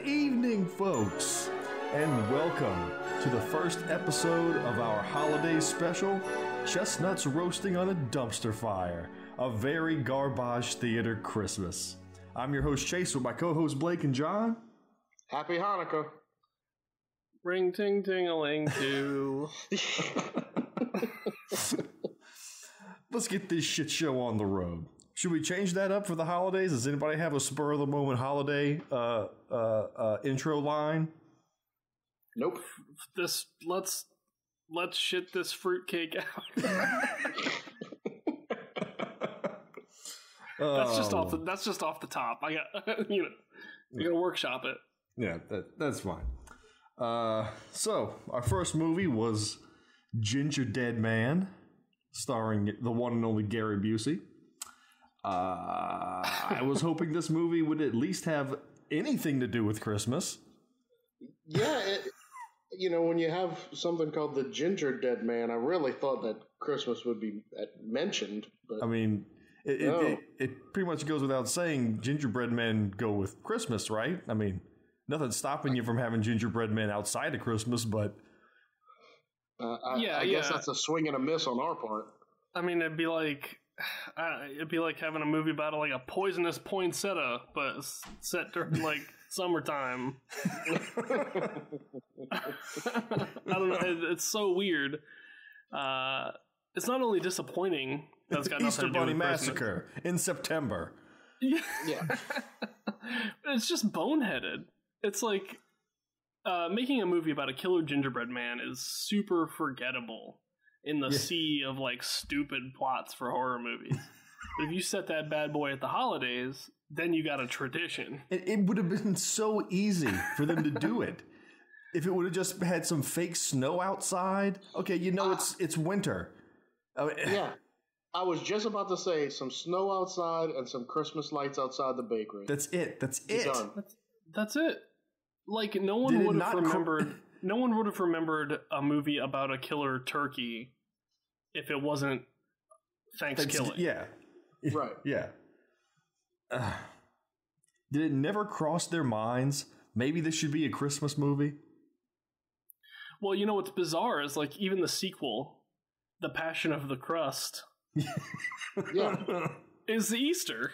evening, folks, and welcome to the first episode of our holiday special, Chestnuts Roasting on a Dumpster Fire, a very garbage theater Christmas. I'm your host, Chase, with my co-hosts, Blake and John. Happy Hanukkah. Ring ting ting-a-ling too. Let's get this shit show on the road. Should we change that up for the holidays? Does anybody have a spur-of-the-moment holiday intro line? Nope. Let's shit this fruitcake out. That's just off the top. I got you gotta workshop it. Yeah, that's fine. So our first movie was Gingerdead Man, starring the one and only Gary Busey. I was hoping this movie would at least have anything to do with Christmas. Yeah, when you have something called the Gingerdead Man, I really thought that Christmas would be mentioned. But I mean, it pretty much goes without saying gingerbread men go with Christmas, right? I mean, nothing's stopping you from having gingerbread men outside of Christmas, but... I guess that's a swing and a miss on our part. I mean, it'd be like having a movie about like a poisonous poinsettia, but set during like summertime. I don't know. It's so weird. It's not only disappointing that it's got nothing Easter to do Bunny with Massacre Christmas. in September. Yeah. It's just boneheaded. It's like making a movie about a killer gingerbread man is super forgettable in the sea of like stupid plots for horror movies. But if you set that bad boy at the holidays, then you got a tradition. It would have been so easy for them to do it. If it would have just had some fake snow outside. Okay, it's winter. Yeah. I was just about to say some snow outside and some Christmas lights outside the bakery. That's it. Done. That's it. Like no one would have remembered. No one would have remembered a movie about a killer turkey if it wasn't Thanksgiving. Yeah. Right. Yeah. Did it never cross their minds? Maybe this should be a Christmas movie? Well, what's bizarre is like even the sequel, The Passion of the Crust, is Easter.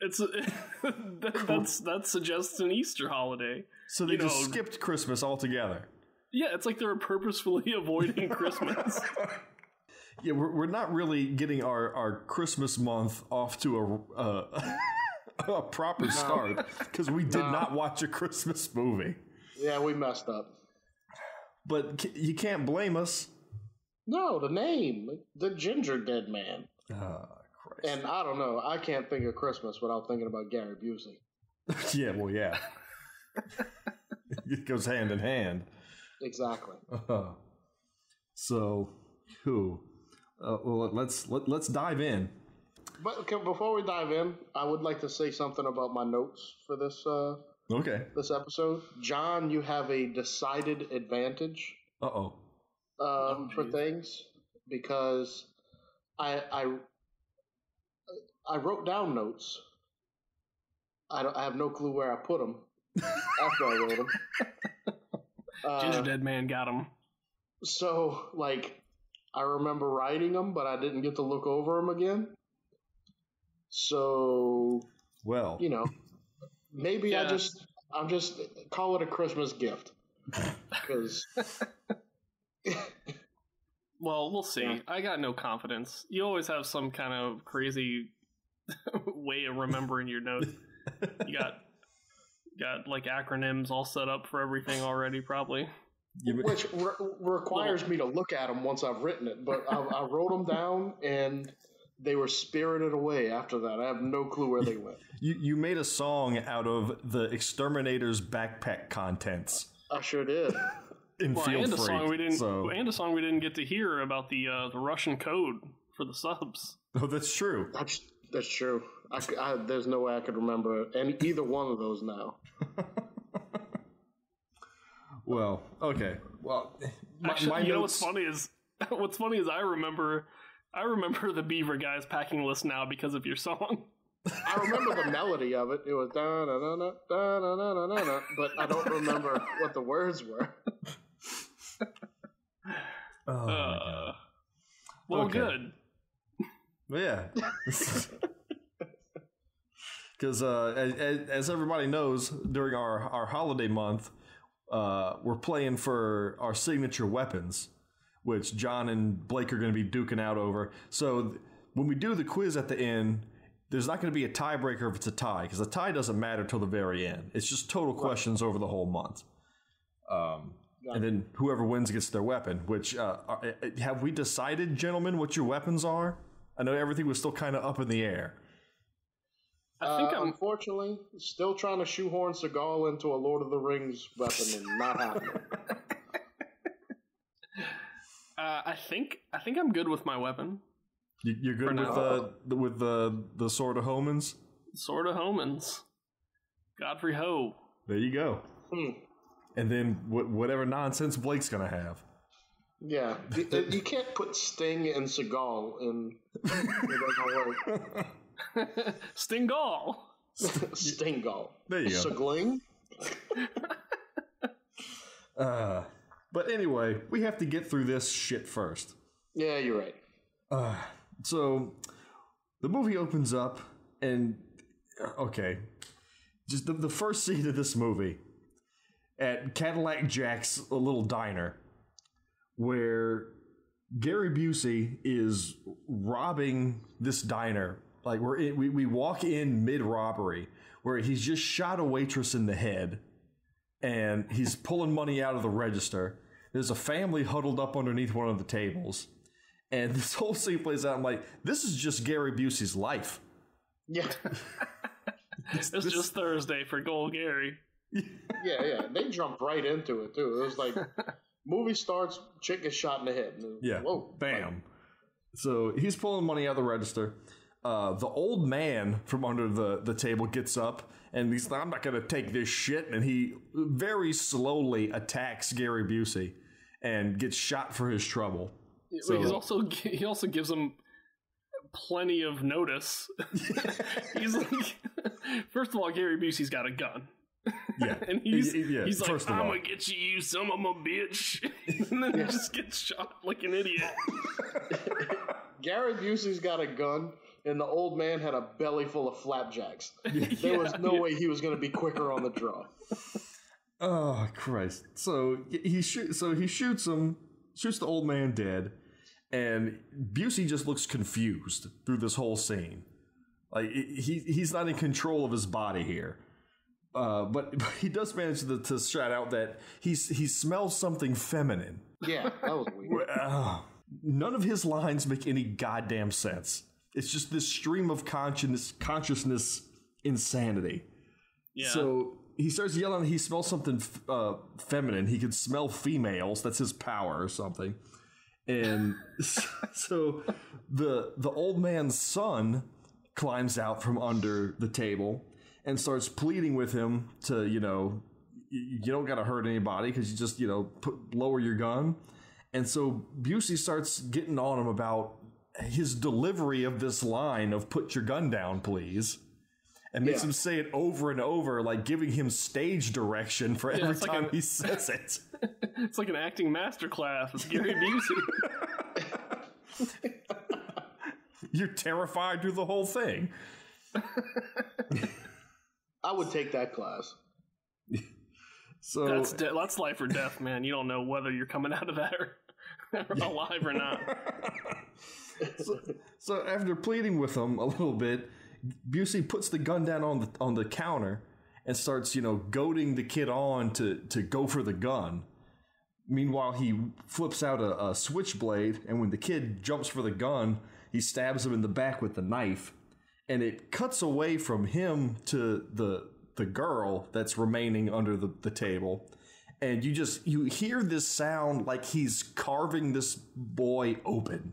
That suggests an Easter holiday. So they just skipped Christmas altogether. Yeah, it's like they're purposefully avoiding Christmas. Yeah, we're not really getting our Christmas month off to a proper start because we did not watch a Christmas movie. Yeah, we messed up. But you can't blame us. No, the name, the Gingerdead Man. Christ. And I don't know, I can't think of Christmas without thinking about Gary Busey. Yeah, well, yeah. It goes hand in hand. Exactly. So, well, let's dive in. But before we dive in, I would like to say something about my notes for this. This episode, John, you have a decided advantage. For things because I wrote down notes. I have no clue where I put them after I wrote them. Gingerdead Man got him. So, I remember writing them, but I didn't get to look over them again. So, well, maybe I'm just call it a Christmas gift. Because, well, we'll see. Yeah. I got no confidence. You always have some kind of crazy way of remembering your notes. You got like acronyms all set up for everything already, probably. Which requires me to look at them once I've written it. But I wrote them down, and they were spirited away after that. I have no clue where they went. You made a song out of the Exterminator's backpack contents. I sure did. And a song we didn't get to hear about the Russian code for the subs. Oh, that's true. That's true. There's no way I could remember either one of those now. Well, okay. Well, actually, what's funny is I remember the Beaver Guys packing list now because of your song. I remember the melody of it. It was da da da da da da da da, but I don't remember what the words were. Oh my God. Well, okay. Good. Well, yeah. Because as everybody knows, during our holiday month, we're playing for our signature weapons, which John and Blake are going to be duking out over. So when we do the quiz at the end, there's not going to be a tiebreaker if it's a tie, because a tie doesn't matter till the very end. It's just total questions over the whole month. And then whoever wins gets their weapon, which have we decided, gentlemen, what your weapons are? I know everything was still kind of up in the air. I think I'm unfortunately still trying to shoehorn Seagal into a Lord of the Rings weapon and not happening. I think I'm good with my weapon. You're good with the Sword of Homans? Sword of Homans. Godfrey Ho. There you go. And then whatever nonsense Blake's gonna have. Yeah, you can't put Sting and Seagal in. It doesn't work. Stingal. Stingal. There you go. Sagling. But anyway, we have to get through this shit first. Yeah, you're right. So the movie opens up, and okay, just the first scene of this movie at Cadillac Jack's little diner, where Gary Busey is robbing this diner. Like we walk in mid-robbery, where he's just shot a waitress in the head, and he's pulling money out of the register. There's a family huddled up underneath one of the tables, and this whole scene plays out. I'm like, this is just Gary Busey's life. Yeah. It's just Thursday for Gold Gary. Yeah. They jumped right into it, too. It was like, movie starts, chick gets shot in the head. Yeah. Whoa. Bam. So he's pulling money out of the register. The old man from under the table gets up, and he's like, I'm not going to take this shit. And he very slowly attacks Gary Busey and gets shot for his trouble. So, he also gives him plenty of notice. He's like, first of all, Gary Busey's got a gun. Yeah. And he's like, I'm going to get you, you son of a bitch. And then he just gets shot like an idiot. Gary Busey's got a gun, and the old man had a belly full of flapjacks. There was no way he was going to be quicker on the draw. Oh, Christ. So he shoots him, shoots the old man dead, and Busey just looks confused through this whole scene. Like, he's not in control of his body here. But he does manage to shout out that he smells something feminine. Yeah, that was weird. None of his lines make any goddamn sense. It's just this stream of consciousness insanity. Yeah. So he starts yelling he smells something feminine. He could smell females. That's his power or something. And so the old man's son climbs out from under the table and starts pleading with him to, you don't got to hurt anybody because you just, lower your gun. And so Busey starts getting on him about his delivery of this line of "put your gun down, please," and makes him say it over and over, like giving him stage direction for every time he says it. It's like an acting masterclass with Gary Busey. You're terrified through the whole thing. I would take that class. So that's life or death, man. You don't know whether you're coming out of that or alive or not. So after pleading with him a little bit, Busey puts the gun down on the counter and starts, goading the kid on to go for the gun. Meanwhile, he flips out a switchblade, and when the kid jumps for the gun, he stabs him in the back with the knife, and it cuts away from him to the girl that's remaining under the table. And you hear this sound like he's carving this boy open.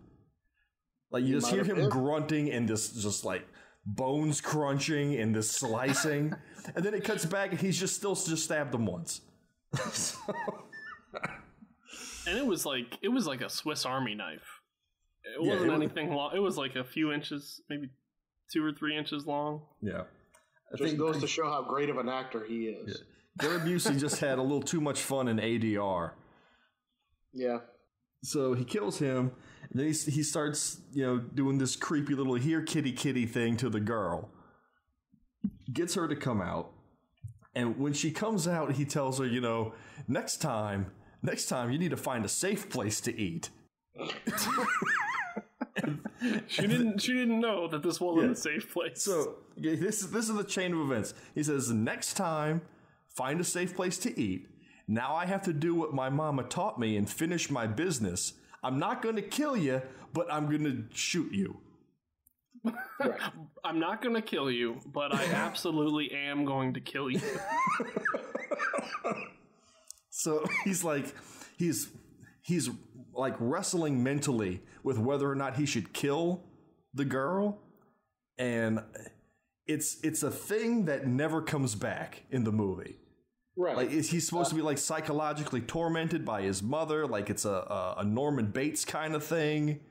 Like you just hear him grunting and this just like bones crunching and this slicing. And then it cuts back and he's just stabbed him once. And it was like a Swiss Army knife. It wasn't anything long. It was like a few inches, maybe 2 or 3 inches long. Yeah. Just goes to show how great of an actor he is. Yeah. Gary Busey just had a little too much fun in ADR. Yeah. So he kills him, and then he starts, doing this creepy little here kitty kitty thing to the girl. Gets her to come out, and when she comes out, he tells her, next time you need to find a safe place to eat. She didn't know that this wasn't a safe place. So this is the chain of events. He says, next time, find a safe place to eat. Now I have to do what my mama taught me and finish my business. I'm not going to kill you, but I'm going to shoot you. I'm not going to kill you, but I absolutely am going to kill you. So he's like wrestling mentally with whether or not he should kill the girl, and it's a thing that never comes back in the movie. Right. Like, he's supposed to be like psychologically tormented by his mother, like it's a Norman Bates kind of thing,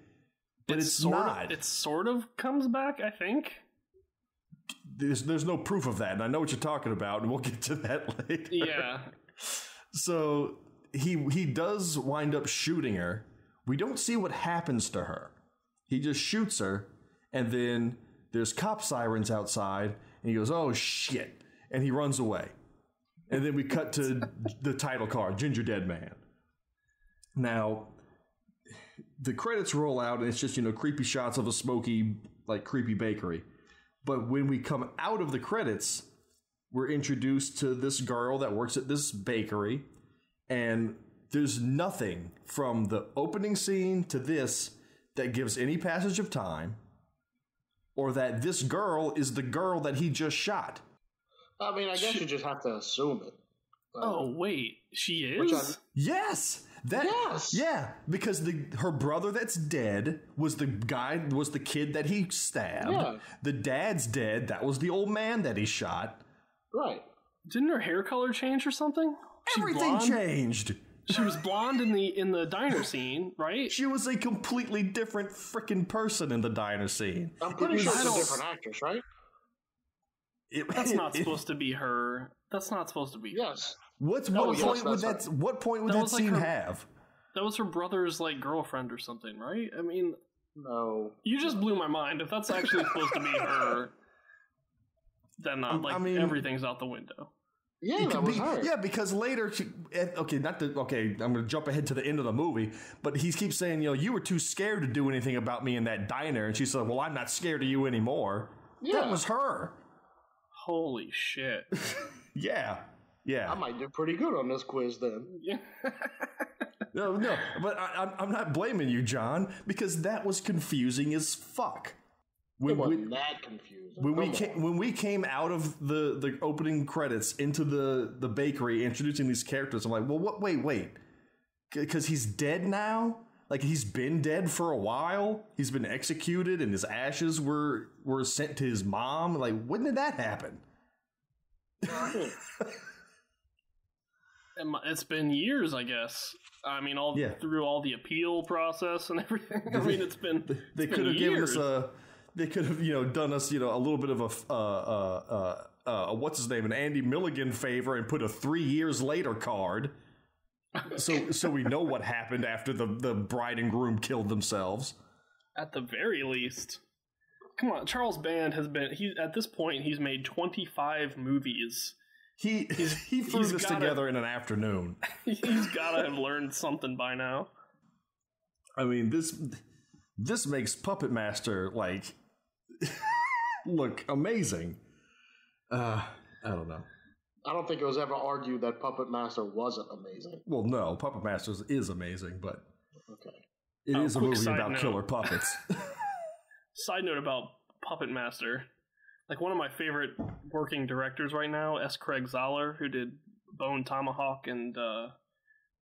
but it's not. It sort of comes back, I think. There's no proof of that, and I know what you're talking about, and we'll get to that later. Yeah. So he does wind up shooting her. We don't see what happens to her. He just shoots her, and then there's cop sirens outside, and he goes, "Oh shit," and he runs away. And then we cut to the title card, Gingerdead Man. Now, the credits roll out, and it's just, creepy shots of a smoky, creepy bakery. But when we come out of the credits, we're introduced to this girl that works at this bakery, and there's nothing from the opening scene to this that gives any passage of time, or that this girl is the girl that he just shot. I mean, I guess you just have to assume it. Oh, wait. She is? Yes! Yes! Yeah, because her brother that's dead was the kid that he stabbed. Yeah. The dad's dead. That was the old man that he shot. Right. Didn't her hair color change or something? Everything changed. She was blonde in the diner scene, right? She was a completely different freaking person in the diner scene. I'm pretty sure it's a different actress, right? That's not supposed to be her. That's not supposed to be. Yes. What point would that scene have? That was her brother's girlfriend or something, right? I mean, no. You just blew my mind. If that's actually supposed to be her, then everything's out the window. Yeah, that was her. Yeah, because later I'm going to jump ahead to the end of the movie, but he keeps saying, you were too scared to do anything about me in that diner, and she said, well, I'm not scared of you anymore. Yeah. That was her. Holy shit. Yeah. I might do pretty good on this quiz then. Yeah. No, but I'm not blaming you, John, because that was confusing as fuck. It wasn't that confusing. When we came out of the opening credits into the bakery introducing these characters, I'm like, well, what? Wait. Because he's dead now? He's been dead for a while? He's been executed and his ashes were sent to his mom? When did that happen? It's been years, I guess. I mean, through all the appeal process and everything. I mean, it's been They could have given us they could have, done us, a little bit of a what's his name, an Andy Milligan favor and put a 3 years later card. So we know what happened after the bride and groom killed themselves. At the very least. Come on, Charles Band at this point he's made 25 movies. He threw this together in an afternoon. He's gotta have learned something by now. I mean, this makes Puppet Master look amazing. I don't know. I don't think it was ever argued that Puppet Master wasn't amazing. Well, no, Puppet Master is amazing, but okay, it is a movie about killer puppets. Side note about Puppet Master. One of my favorite working directors right now, S. Craig Zahler, who did Bone Tomahawk and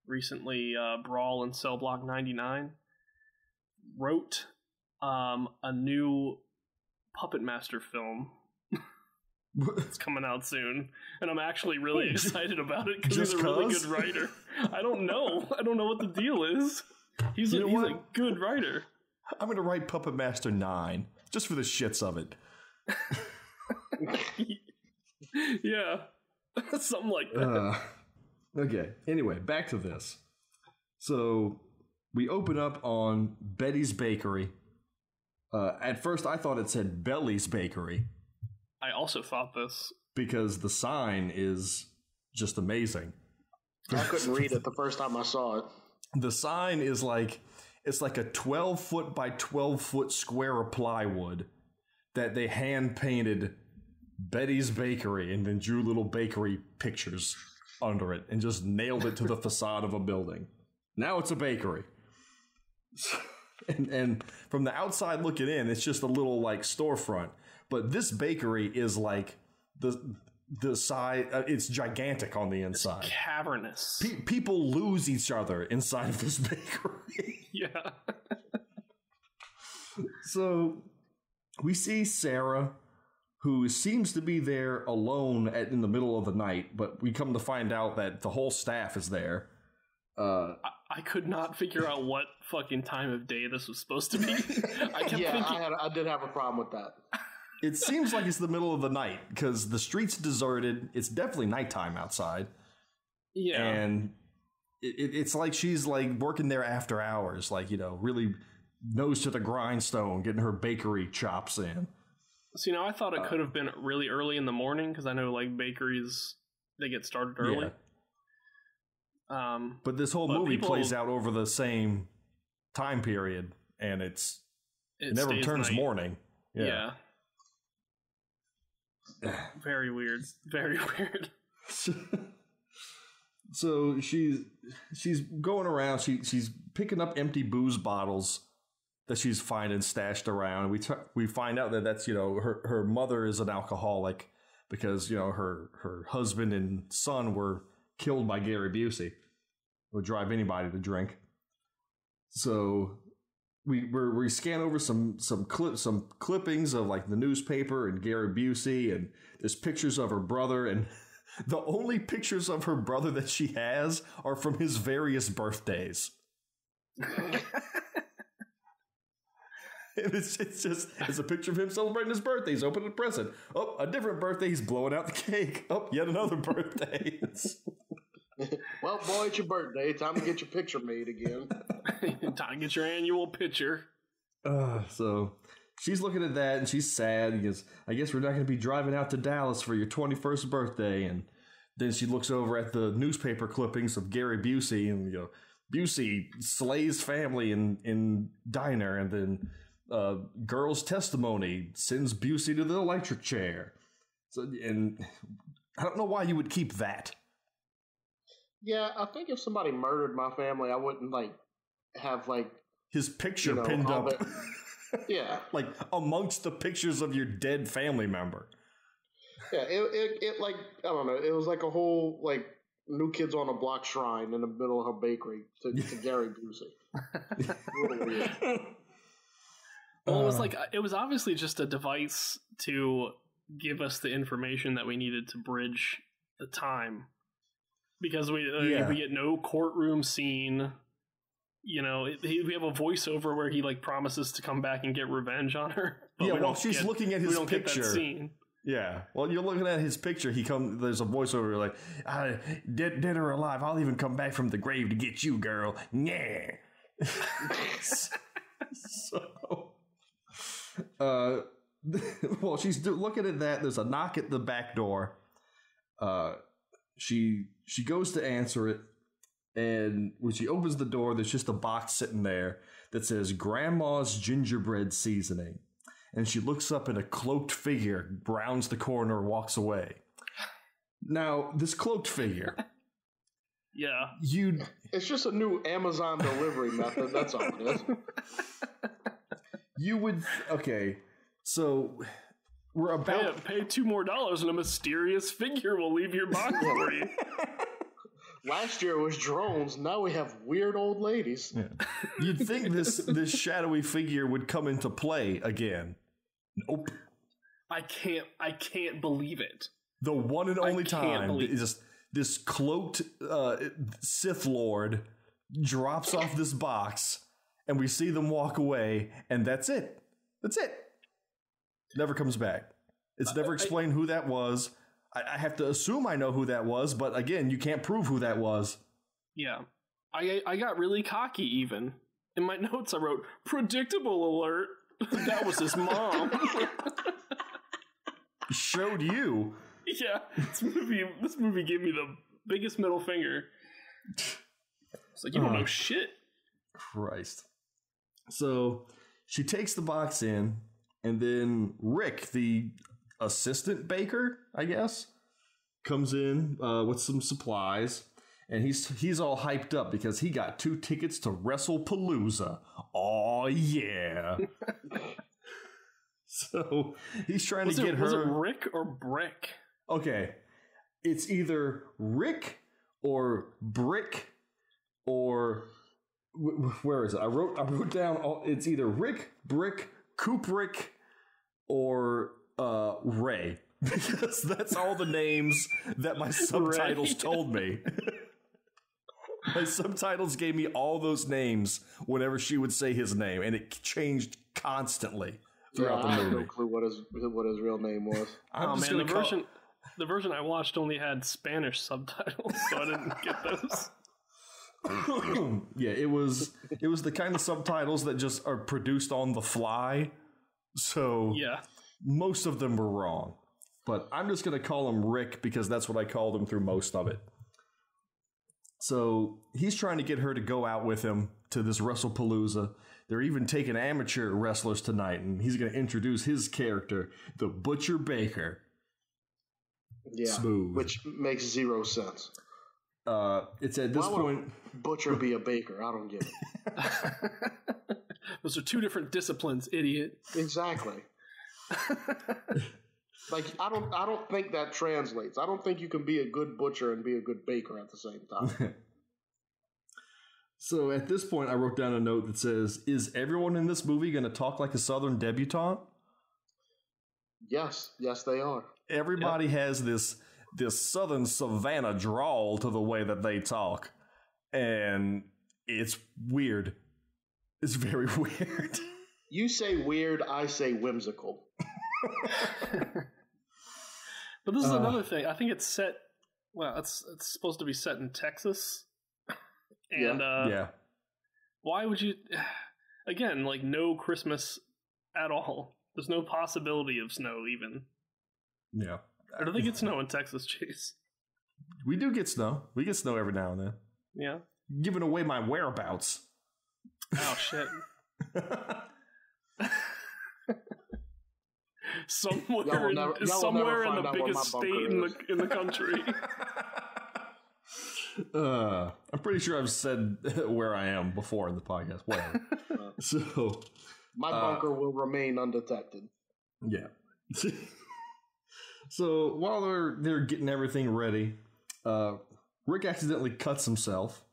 recently Brawl and Cell Block 99, wrote a new Puppet Master film. It's coming out soon, and I'm actually really excited about it because he's a really good writer. I don't know what the deal is. He's a good writer. I'm going to write Puppet Master 9 just for the shits of it. Yeah. Something like that. Okay. Anyway, back to this. So we open up on Betty's Bakery. At first, I thought it said Belly's Bakery. I also thought this. Because the sign is just amazing. I couldn't read it the first time I saw it. The sign is like, it's like a 12-foot by 12-foot square of plywood that they hand-painted Betty's Bakery and then drew little bakery pictures under it and just nailed it to the facade of a building. Now it's a bakery. And from the outside looking in, it's just a little like storefront. But this bakery is like the size, it's gigantic on the inside. It's cavernous. People lose each other inside of this bakery. Yeah. So we see Sarah, who seems to be there alone in the middle of the night, but we come to find out that the whole staff is there. I could not figure out what fucking time of day this was supposed to be. I kept thinking... I did have a problem with that. It seems like it's the middle of the night because the street's deserted. It's definitely nighttime outside. Yeah. And it's like she's like working there after hours, like, you know, really nose to the grindstone, getting her bakery chops in. So, you know, I thought it could have been really early in the morning because I know like bakeries, they get started early. Yeah. But this whole movie plays out over the same time period, and it never turns morning. Yeah. Very weird. Very weird. So she's going around. She's picking up empty booze bottles that she's finding stashed around. We find out that that's, you know, her mother is an alcoholic because, you know, her husband and son were killed by Gary Busey. Would drive anybody to drink. So we scan over some clippings of like the newspaper and Gary Busey, and there's pictures of her brother, and the only pictures of her brother that she has are from his various birthdays. It's a picture of him celebrating his birthday. He's opening a present. Oh, a different birthday. He's blowing out the cake. Oh, yet another birthday. Well, boy, it's your birthday. Time to get your picture made again. Time to get your annual picture. So she's looking at that and she's sad because I guess we're not going to be driving out to Dallas for your 21st birthday. And then she looks over at the newspaper clippings of Gary Busey and, you know, Busey slays family in diner, and then girl's testimony sends Busey to the electric chair. So, and I don't know why you would keep that. Yeah, I think if somebody murdered my family, I wouldn't like have like his picture pinned up. Yeah, like amongst the pictures of your dead family member. Yeah, it like, I don't know. It was like a whole like New Kids on the Block shrine in the middle of her bakery to Gary Busey. Really weird. Well, it was obviously just a device to give us the information that we needed to bridge the time. Because we get no courtroom scene, you know. We have a voiceover where he like promises to come back and get revenge on her. But she's looking at his picture. Get that scene. Yeah, well, you're looking at his picture. There's a voiceover like, dead or alive, I'll even come back from the grave to get you, girl. Yeah. So, well, she's looking at that. There's a knock at the back door. She goes to answer it, and when she opens the door, there's just a box sitting there that says Grandma's Gingerbread Seasoning. And she looks up, and a cloaked figure rounds the corner and walks away. Now, this cloaked figure... Yeah. It's just a new Amazon delivery method, that's all it is. You would... Okay, so... We're about pay $2 more and a mysterious figure will leave your box for you. Last year it was drones. Now we have weird old ladies. Yeah. You'd think this shadowy figure would come into play again. Nope. I can't believe it. The one and only time is this cloaked Sith Lord drops off this box, and we see them walk away, and that's it. That's it. Never comes back. It's never explained who that was. I have to assume I know who that was, but again, you can't prove who that was. Yeah. I got really cocky even. In my notes I wrote, predictable alert. That was his mom. Showed you. Yeah. This movie gave me the biggest middle finger. It's like, you don't know shit. Christ. So she takes the box in, and then Rick, the assistant baker, I guess, comes in with some supplies, and he's all hyped up because he got 2 tickets to WrestlePalooza. Oh yeah. So he's trying to get her. Was it Rick or Brick? Okay, it's either Rick or Brick or where is it? I wrote down. It's either Rick, Brick, Kubrick, or Ray, because that's all the names that my subtitles told me. My subtitles gave me all those names whenever she would say his name, and it changed constantly throughout the movie. I have no clue what his real name was. The version I watched only had Spanish subtitles, so I didn't get those. Yeah, it was the kind of subtitles that just are produced on the fly. So yeah, most of them were wrong. But I'm just going to call him Rick because that's what I called him through most of it. So he's trying to get her to go out with him to this WrestlePalooza. They're even taking amateur wrestlers tonight, and he's going to introduce his character, the Butcher Baker. Yeah, smooth. Which makes 0 sense. It's at this point... Butcher be a baker? I don't get it. Those are 2 different disciplines, idiot. Exactly. Like, I don't think that translates. I don't think you can be a good butcher and be a good baker at the same time. So at this point, I wrote down a note that says, is everyone in this movie going to talk like a Southern debutante? Yes, they are. Everybody has this Southern Savannah drawl to the way that they talk. And it's weird. It's very weird. You say weird, I say whimsical. But this is another thing. I think it's set. Well, it's supposed to be set in Texas, and yeah. Why would you? Again, like no Christmas at all. There's no possibility of snow even. Yeah. Or do they get snow in Texas, Chase? We do get snow. We get snow every now and then. Yeah. Giving away my whereabouts. Oh shit. Somewhere in the biggest state in the country. I'm pretty sure I've said where I am before in the podcast. Whatever. So my bunker will remain undetected. Yeah. So while they're getting everything ready, Rick accidentally cuts himself.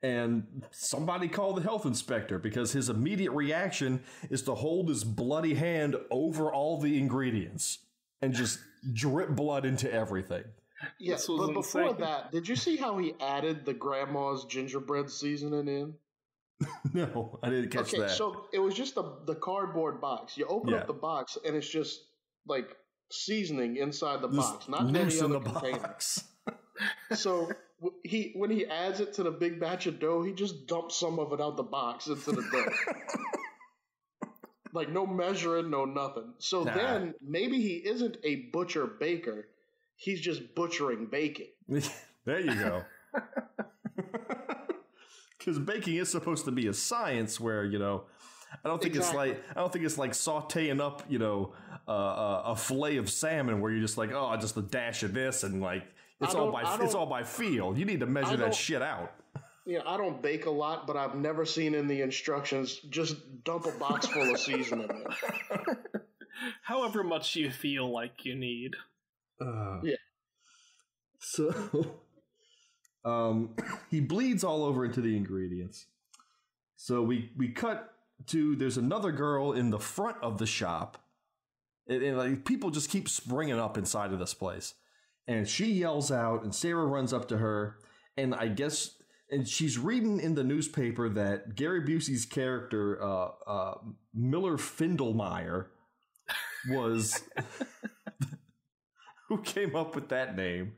And somebody called the health inspector because his immediate reaction is to hold his bloody hand over all the ingredients and just drip blood into everything. Yes, but before that, did you see how he added the grandma's gingerbread seasoning in? No, I didn't catch that. Okay, so it was just the cardboard box. You open up the box and it's just like seasoning inside the box, not any other container. So when he adds it to the big batch of dough, he just dumps some of it out the box into the dough. Like no measuring, no nothing. So then maybe he isn't a butcher baker. He's just butchering bacon. There you go. Because baking is supposed to be a science where, I don't think it's like sauteing up, a fillet of salmon where you're just like, oh, just a dash of this and like it's all by feel. You need to measure that shit out. Yeah, I don't bake a lot, but I've never seen in the instructions just dump a box full of seasoning in. However much you feel like you need. Yeah. So he bleeds all over into the ingredients. So we cut to there's another girl in the front of the shop. And like people just keep springing up inside of this place. And she yells out, and Sarah runs up to her, and and she's reading in the newspaper that Gary Busey's character, Miller Findelmeyer, was Who came up with that name?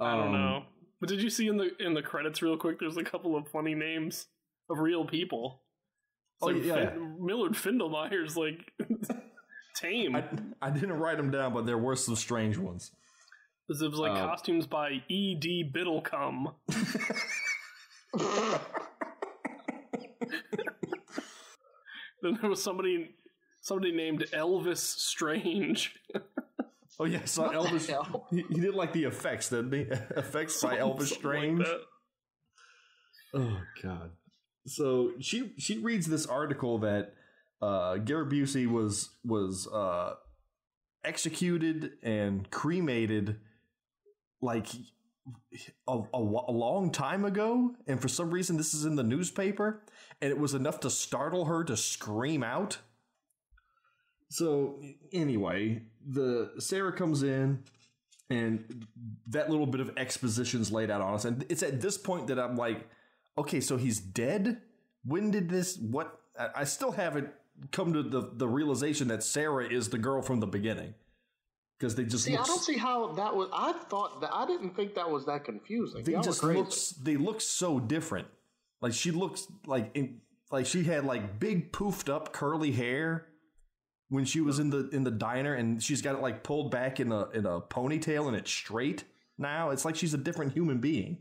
I don't know. But did you see in the credits real quick? There's a couple of funny names of real people. Millard Findelmeyer's like tame. I didn't write them down, but there were some strange ones. It was like costumes by E.D. Biddlecombe. Then there was somebody named Elvis Strange. Oh yeah, so Elvis. He did like the effects, didn't he? Effects by Elvis Strange. Like oh God. So she reads this article that Gary Busey was executed and cremated like a long time ago, and for some reason this is in the newspaper, and it was enough to startle her to scream out. So anyway, Sarah comes in, and that little bit of exposition's laid out on us, and it's at this point that I'm like, okay, so he's dead? When did this? What? I still haven't come to the realization that Sarah is the girl from the beginning. Because they just I don't see how that was. I didn't think that was that confusing. They look so different. Like she looks like she had like big poofed up curly hair when she was in the diner, and she's got it like pulled back in a ponytail, and it's straight now. It's like she's a different human being.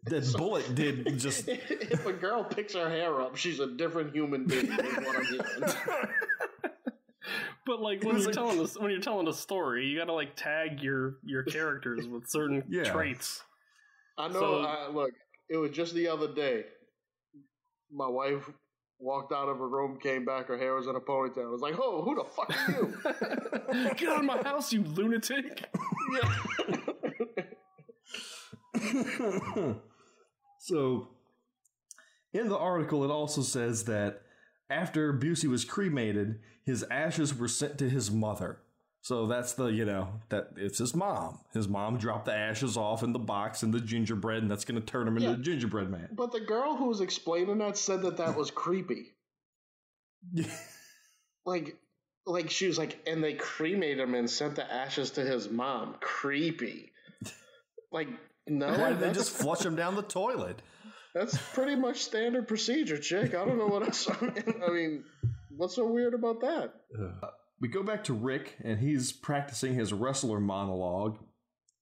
That bullet did just. If a girl picks her hair up, she's a different human being. Is what I'm hearing. But like when you're telling a story, you gotta like tag your characters with certain traits. I know. Look, it was just the other day. My wife walked out of her room, came back, her hair was in a ponytail. I was like, "Oh, who the fuck are you? Get out of my house, you lunatic!" So, in the article, it also says that after Busey was cremated, his ashes were sent to his mother. So that's that it's his mom. His mom dropped the ashes off in the box in the gingerbread, and that's going to turn him into the gingerbread man. But the girl who was explaining that said that was creepy. like she was like, and they cremated him and sent the ashes to his mom. Creepy. Like, no. Why did they just flush him down the toilet? That's pretty much standard procedure, chick. I don't know what else. I mean, what's so weird about that? We go back to Rick, and he's practicing his wrestler monologue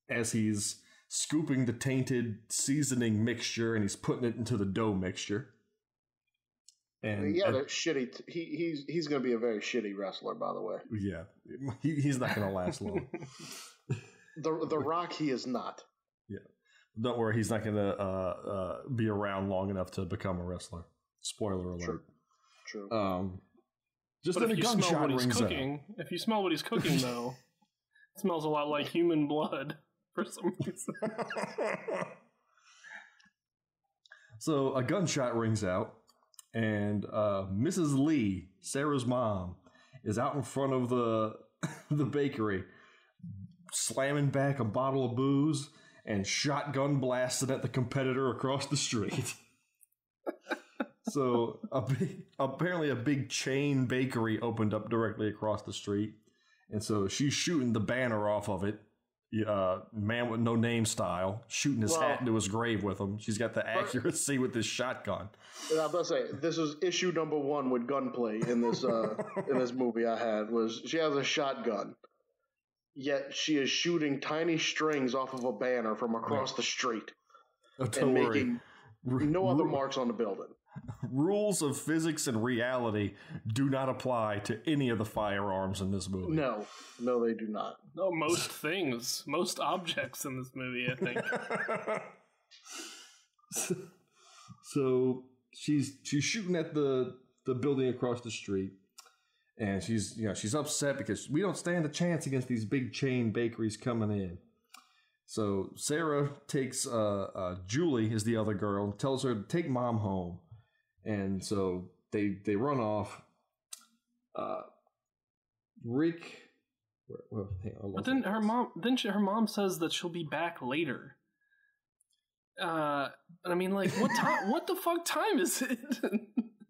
as he's scooping the tainted seasoning mixture, and he's putting it into the dough mixture. And that shitty. He's going to be a very shitty wrestler, by the way. Yeah, he's not going to last long. The Rock, he is not. Yeah. Don't worry, he's not going to be around long enough to become a wrestler. Spoiler alert. True. Just then a gunshot rings out. If you smell what he's cooking, though, it smells a lot like human blood for some reason. So a gunshot rings out, and Mrs. Lee, Sarah's mom, is out in front of the bakery, slamming back a bottle of booze and shotgun blasted at the competitor across the street. So apparently a big chain bakery opened up directly across the street, and so she's shooting the banner off of it, man with no name style, shooting his hat into his grave with him. She's got the accuracy with this shotgun. I was about to say, this is issue number 1 with gunplay in this in this movie I had, was she has a shotgun, yet she is shooting tiny strings off of a banner from across the street and making no other marks on the building. Rules of physics and reality do not apply to any of the firearms in this movie. No, they do not. No, most objects in this movie, I think. So she's shooting at the building across the street, and she's upset because we don't stand a chance against these big chain bakeries coming in. So Sarah takes Julie is the other girl, and tells her to take mom home. And so they run off. Rick, but then her mom says that she'll be back later. I mean, like, what time? What the fuck time is it?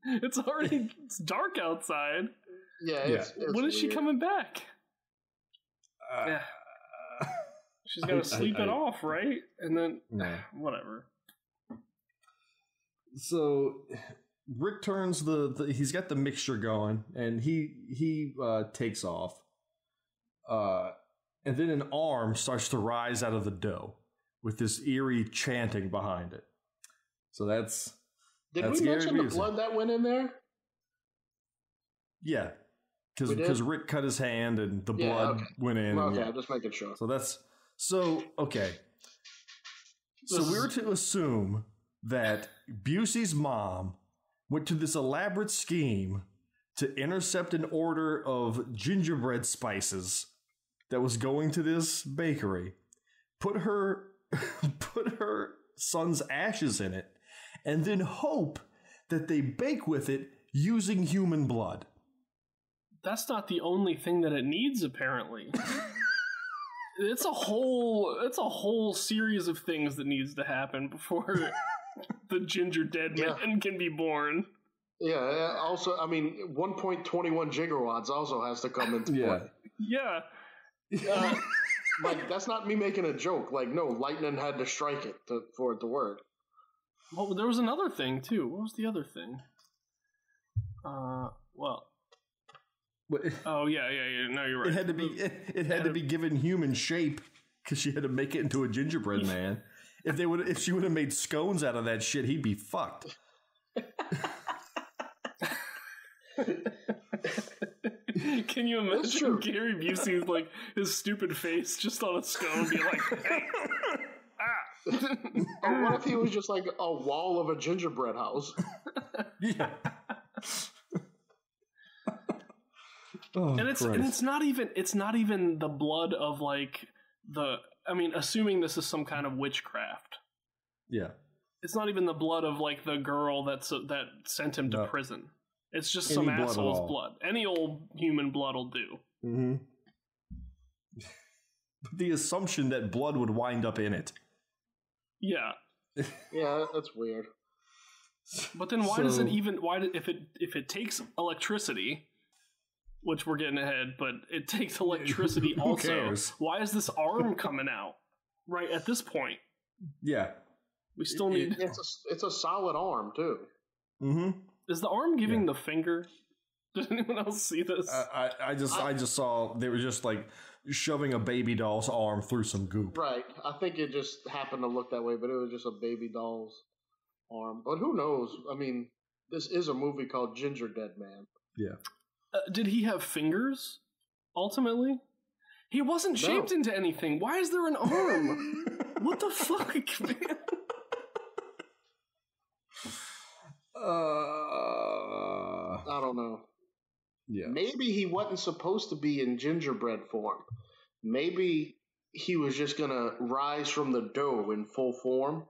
It's dark outside. Yeah. It's when is she coming back? Yeah. She's got to sleep it off, right? And then, whatever. So Rick turns he's got the mixture going, and he takes off. And then an arm starts to rise out of the dough with this eerie chanting behind it. So that's Did we mention the blood that went in there? Yeah. Because Rick cut his hand and the blood went in. Okay, I'm just making sure. Okay. So we're to assume that Busey's mom went to this elaborate scheme to intercept an order of gingerbread spices that was going to this bakery, put her son's ashes in it, and then hope that they bake with it using human blood. That's not the only thing that it needs, apparently. It's a whole series of things that needs to happen before the Gingerdead Man can be born. Yeah, also, I mean, 1.21 gigawatts also has to come into play. Yeah. Like, that's not me making a joke. Like, no, lightning had to strike it for it to work. Well, there was another thing, too. What was the other thing? Oh, yeah. No, you're right. It had to be given human shape because she had to make it into a gingerbread man. If she would have made scones out of that shit, he'd be fucked. Can you imagine Gary Busey's like his stupid face just on a scone be like, hey, Or what if he was just like a wall of a gingerbread house? Yeah. And it's not even the blood of like assuming this is some kind of witchcraft. Yeah. It's not even the blood of like the girl that sent him to prison. It's just some asshole's blood. Any old human blood will do. Mm-hmm. The assumption that blood would wind up in it. Yeah. Yeah, that's weird. But then if it takes electricity, which we're getting ahead, but it takes electricity also. Cares? Why is this arm coming out right at this point? Yeah. We still need... It's a solid arm, too. Mm-hmm. Is the arm giving the finger? Did anyone else see this? I just saw they were just like shoving a baby doll's arm through some goop. Right. I think it just happened to look that way, but it was just a baby doll's arm. But who knows? I mean, this is a movie called Gingerdead Man. Yeah. Did he have fingers, ultimately? He wasn't shaped into anything. Why is there an arm? What the fuck, man? I don't know. Yeah. Maybe he wasn't supposed to be in gingerbread form. Maybe he was just going to rise from the dough in full form.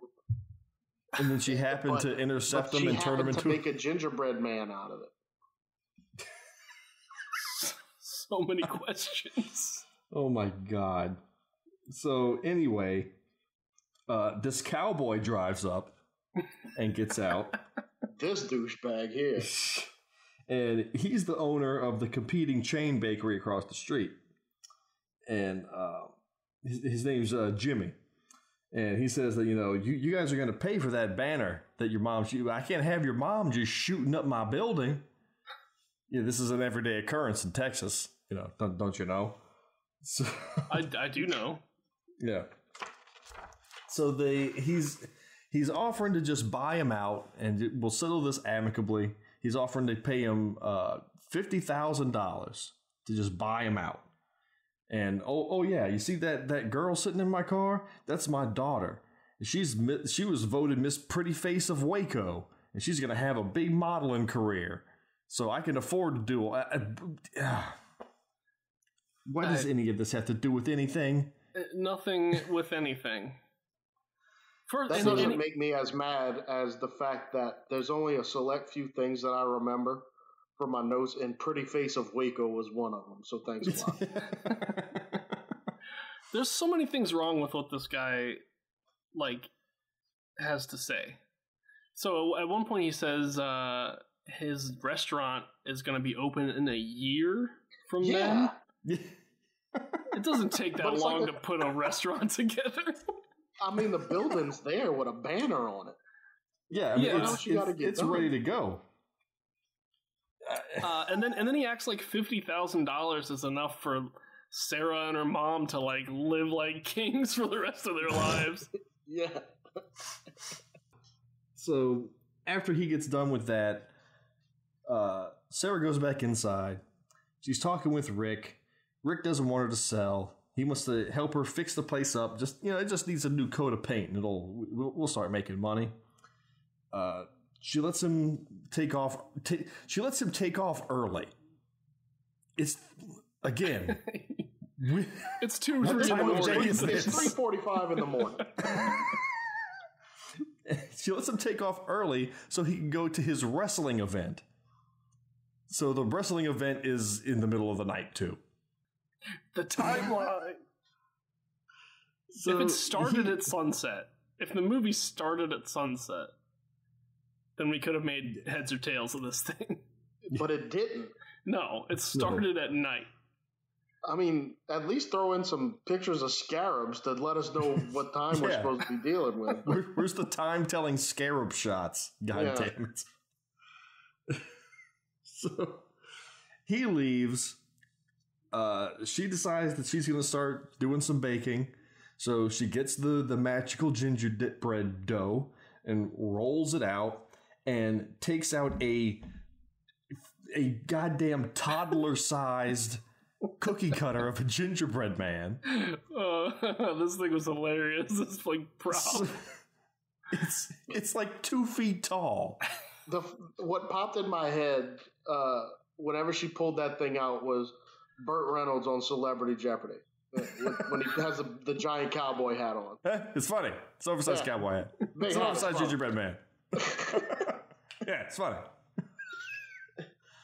And then she happened to intercept him and turn him into... to make a gingerbread man out of it. So many questions. Oh my God. So anyway, this cowboy drives up and gets out. This douchebag here. And he's the owner of the competing chain bakery across the street. And his name's Jimmy. And he says that, you guys are going to pay for that banner that your mom shoots. I can't have your mom just shooting up my building. Yeah, this is an everyday occurrence in Texas. Don't you know? So, I do know. Yeah. So he's offering to just buy him out, and we'll settle this amicably. He's offering to pay him $50,000 to just buy him out. And oh yeah, you see that girl sitting in my car? That's my daughter. She was voted Miss Pretty Face of Waco, and she's gonna have a big modeling career. So I can afford to do. What does any of this have to do with anything? Nothing with anything. That doesn't make me as mad as the fact that there's only a select few things that I remember from my notes, and Pretty Face of Waco was one of them. So thanks a lot. There's so many things wrong with what this guy has to say. So at one point he says his restaurant is going to be open in a year from then. It doesn't take that long to put a restaurant together. I mean, the building's there with a banner on it. Yeah, I mean, it's ready to go. And then he acts like $50,000 is enough for Sarah and her mom to like live like kings for the rest of their lives. Yeah. So after he gets done with that, Sarah goes back inside. She's talking with Rick. Rick doesn't want her to sell. He wants to help her fix the place up. It just needs a new coat of paint, and we'll start making money. She lets him take off. She lets him take off early. It's again. It's 2:03 in the morning. It's 3:45 in the morning. She lets him take off early so he can go to his wrestling event. So the wrestling event is in the middle of the night too. The timeline. So if it started at sunset, if the movie started at sunset, then we could have made heads or tails of this thing. But it didn't. No, it started at night. I mean, at least throw in some pictures of scarabs to let us know what time we're supposed to be dealing with. Where's the time-telling scarab shots? God damn it. So he leaves. She decides that she's going to start doing some baking. So she gets the magical gingerbread dough and rolls it out and takes out a goddamn toddler-sized cookie cutter of a gingerbread man. This thing was hilarious. It's like prop. It's like 2 feet tall. What popped in my head whenever she pulled that thing out was Burt Reynolds on Celebrity Jeopardy when he has the giant cowboy hat on. It's funny. It's oversized cowboy hat. It's an oversized gingerbread man. Yeah, it's funny.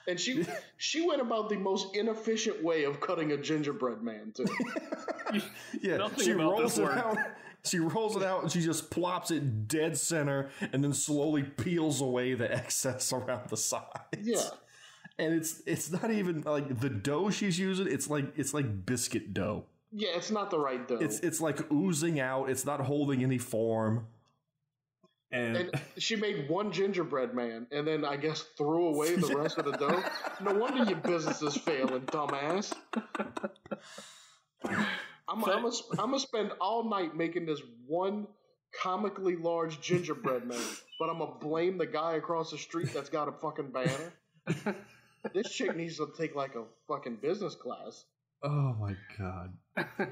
And she went about the most inefficient way of cutting a gingerbread man too. Yeah, she rolls it out. She rolls it out and she just plops it dead center and then slowly peels away the excess around the sides. Yeah. And it's not even like the dough she's using. It's like biscuit dough. Yeah, it's not the right dough. It's like oozing out. It's not holding any form. And she made one gingerbread man and then I guess threw away the rest of the dough. No wonder your business is failing, dumbass. I'm gonna spend all night making this one comically large gingerbread man, but I'm gonna blame the guy across the street that's got a fucking banner. This chick needs to take like a fucking business class. Oh my god.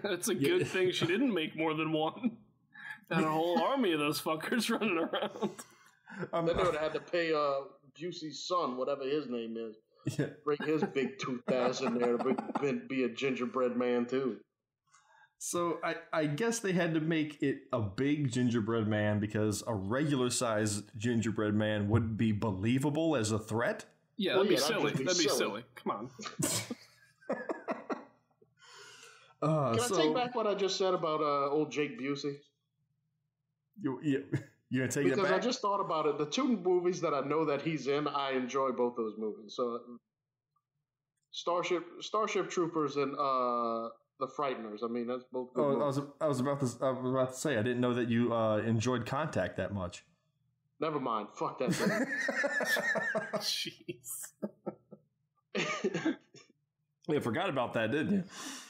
It's a good thing she didn't make more than one. And a whole army of those fuckers running around. Then they would have had to pay Busey's son, whatever his name is. Yeah. Bring his big toothed ass in there to be a gingerbread man too. So I guess they had to make it a big gingerbread man because a regular sized gingerbread man wouldn't be believable as a threat. Yeah, that'd be silly. That'd be silly. Come on. Can I take back what I just said about old Jake Busey? You're gonna take it back? Because I just thought about it. The 2 movies that I know that he's in, I enjoy both those movies. So, Starship Troopers and The Frighteners. I mean, that's both good movies. I was about to say I didn't know that you enjoyed Contact that much. Never mind. Fuck that thing. Jeez. You forgot about that, didn't you?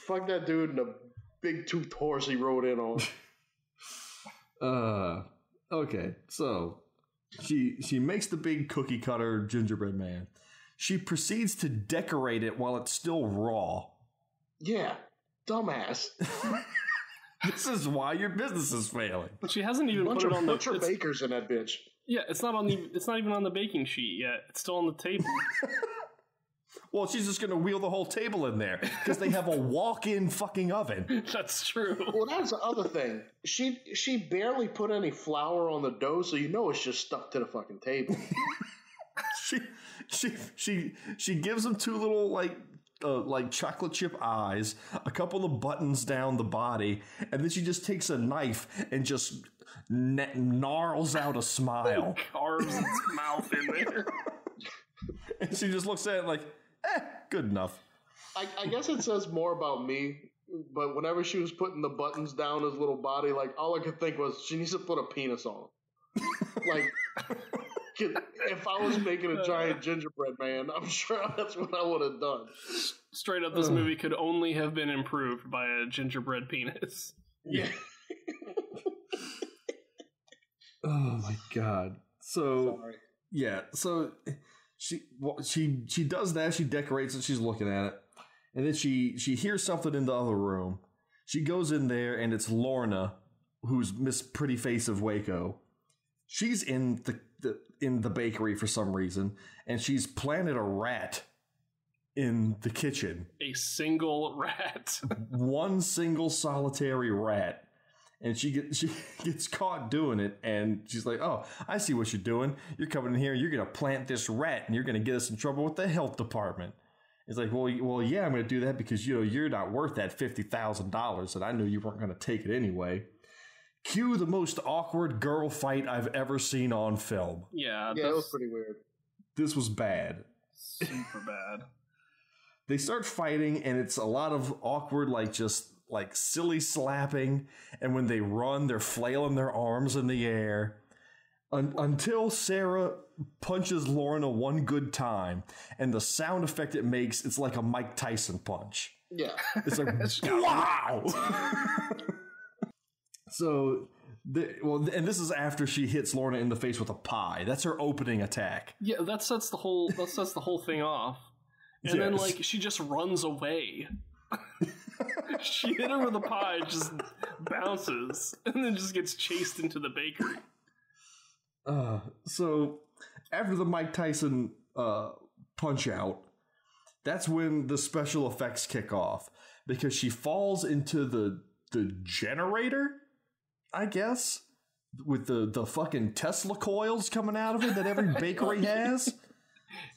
Fuck that dude and the big toothed horse he rode in on. Okay, so she makes the big cookie cutter gingerbread man. She proceeds to decorate it while it's still raw. Yeah, dumbass. This is why your business is failing. But she hasn't even put it on the butcher bakers in that bitch. Yeah, it's not even on the baking sheet yet. It's still on the table. Well, she's just going to wheel the whole table in there because they have a walk-in fucking oven. That's true. Well, that's the other thing. She barely put any flour on the dough, so you know it's just stuck to the fucking table. She gives them 2 little like chocolate chip eyes, a couple of buttons down the body, and then she just takes a knife and just gnarls out a smile. Carves its mouth in there. And she just looks at it like, good enough. I guess it says more about me but whenever she was putting the buttons down his little body, like, all I could think was, she needs to put a penis on him. Like, if I was making a giant gingerbread man, I'm sure that's what I would have done. Straight up, this movie could only have been improved by a gingerbread penis. Yeah. Oh my god. So, sorry. Yeah, so she does that, she decorates it, she's looking at it, and then she hears something in the other room. She goes in there, and it's Lorna, who's Miss Pretty Face of Waco. She's in the bakery for some reason, and she's planted a rat in the kitchen. A single rat. One single solitary rat. And she gets caught doing it, and she's like, oh, I see what you're doing. You're coming in here, you're going to plant this rat, and you're going to get us in trouble with the health department. It's like, well, yeah, I'm going to do that because, you're not worth that $50,000, and I knew you weren't going to take it anyway. Cue the most awkward girl fight I've ever seen on film. Yeah, it was pretty weird. This was bad. Super bad. They start fighting, and it's a lot of awkward, like silly slapping, and when they run, they're flailing their arms in the air until Sarah punches Lorna one good time, and the sound effect it makes, it's like a Mike Tyson punch. Yeah. It's like, wow! So, and this is after she hits Lorna in the face with a pie. That's her opening attack. Yeah, that sets the whole thing off. And then, she just runs away. She hit her with a pie, just bounces, and then just gets chased into the bakery. So, after the Mike Tyson punch out, that's when the special effects kick off, because she falls into the generator, I guess, with the fucking Tesla coils coming out of it that every bakery has.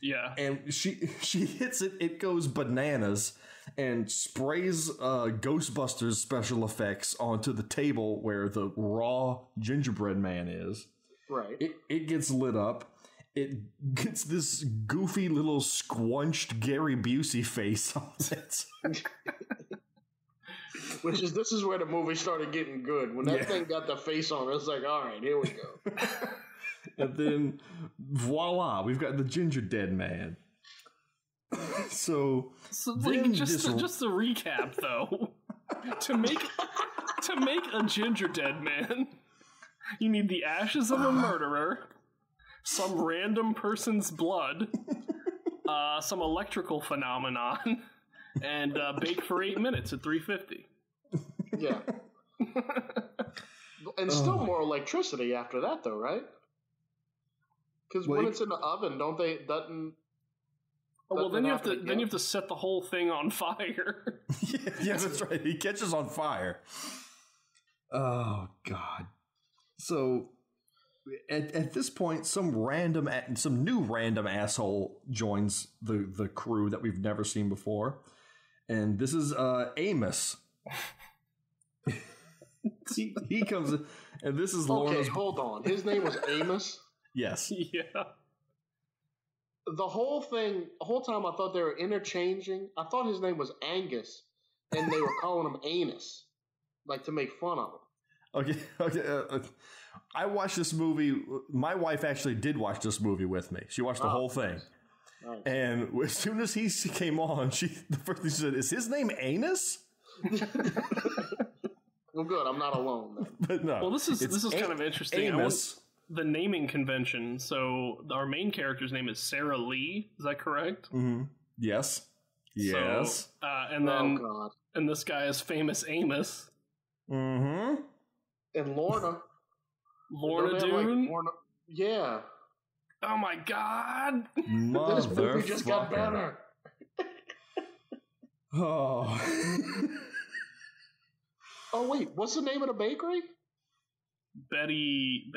Yeah. And she hits it, it goes bananas, and sprays Ghostbusters special effects onto the table where the raw gingerbread man is. Right. It gets lit up. It gets this goofy little squunched Gary Busey face on it. This is where the movie started getting good. When that thing got the face on it, it's like, all right, here we go. And then, voila, we've got the Gingerdead Man. So just to recap, though, to make a Gingerdead Man, you need the ashes of a murderer, some random person's blood, some electrical phenomenon, and bake for 8 minutes at 350. Yeah. And still more electricity after that, though, right? Because when it's in the oven, then you have to set the whole thing on fire. Yeah, that's right. He catches on fire. Oh God! So at this point, some new random asshole joins the crew that we've never seen before, and this is Amos. he comes in, and this is Lorna's. Okay, hold on. His name was Amos. Yes. Yeah. The whole time I thought they were interchanging. I thought his name was Angus, and they were calling him Anus, like to make fun of him. Okay. I watched this movie. My wife actually did watch this movie with me. She watched the whole thing. Nice. And as soon as he came on, the first thing she said, "Is his name Anus?" Well, good. I'm not alone then. But no. Well, this is kind of interesting. Amos. The naming convention. So our main character's name is Sarah Lee. Is that correct? Mm-hmm. Yes. Yes. So, and this guy is famous Amos. Mm-hmm. And Lorna. Lorna Doone? Yeah. Oh my God. This movie just got better. Oh. Oh wait, what's the name of the bakery? Betty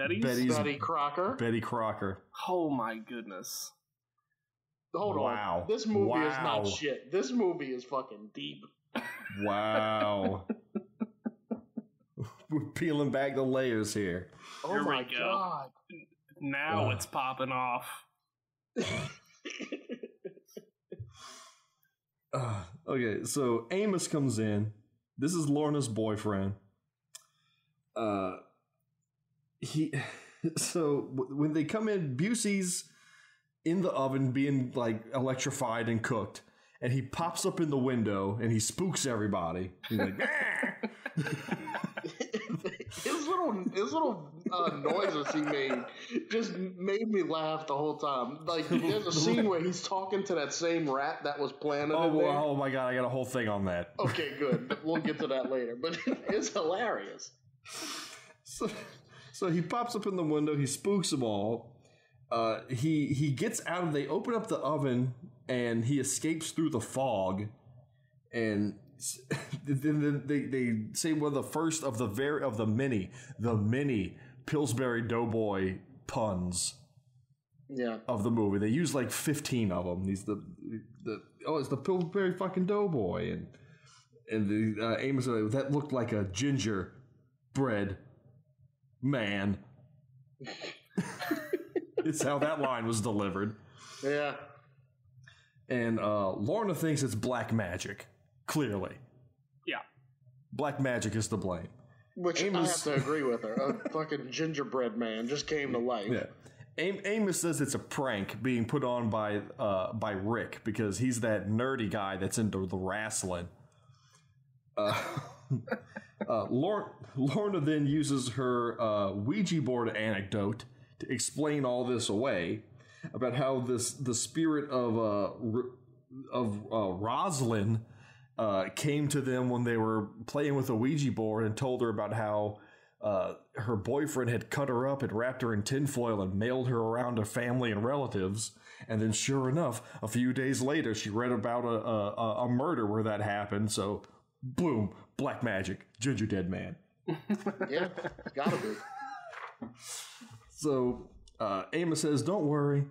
Crocker. Betty Crocker. Oh my goodness. Hold on. This movie is not shit. This movie is fucking deep. Wow. We're peeling back the layers here. Oh here my God. Now it's popping off. Okay, so Amos comes in, This is Lorna's boyfriend. So when they come in, Busey's in the oven being like electrified and cooked, and he pops up in the window and he spooks everybody. He's like, his little noises he made just made me laugh the whole time. Like, there's a scene where he's talking to that same rat that was planted in there. Oh my god, I got a whole thing on that. Okay, good. We'll get to that later, but it's hilarious. So he pops up in the window, he spooks them all. He gets out they open up the oven and he escapes through the fog, and then they say one of the first of the many Pillsbury Doughboy puns of the movie. They use like 15 of them. He's it's the Pillsbury fucking Doughboy, and the Amos that looked like a gingerbread man. It's how that line was delivered. Yeah. And Lorna thinks it's black magic. Clearly. Yeah. Black magic is to blame. Which Amos, I have to agree with her. A fucking gingerbread man just came to life. Yeah. Amos says it's a prank being put on by Rick because he's that nerdy guy that's into the wrestling. Lorna then uses her Ouija board anecdote to explain all this away about how the spirit of Rosalind came to them when they were playing with a Ouija board and told her about how her boyfriend had cut her up and wrapped her in tinfoil and mailed her around to family and relatives. And then sure enough, a few days later, she read about a murder where that happened. So boom, black magic, Gingerdead Man. Yeah, gotta be. So Amos says, "Don't worry,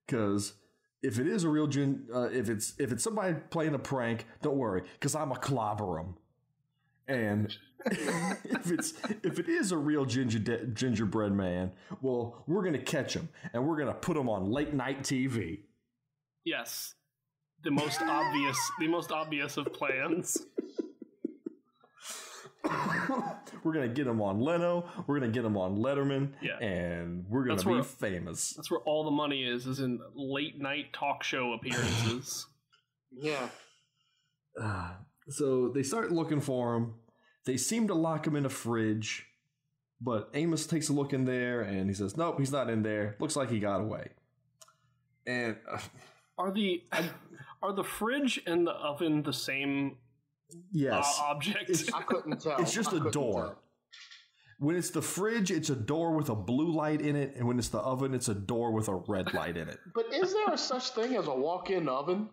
because if it is a real if it's somebody playing a prank, don't worry, because I'm a clobber 'em. And if it is a real gingerbread man, well, we're gonna catch him and we're gonna put him on late night TV." Yes, the most obvious of plans. We're going to get him on Leno. We're going to get him on Letterman. Yeah. And we're going to be famous. That's where all the money is in late night talk show appearances. Yeah. So they start looking for him. They seem to lock him in a fridge. But Amos takes a look in there and he says, nope, he's not in there. Looks like he got away. And are the fridge and the oven the same? Yes. Object. I couldn't tell. It's just a door. When it's the fridge, it's a door with a blue light in it, and when it's the oven, it's a door with a red light in it. But is there a such thing as a walk-in oven?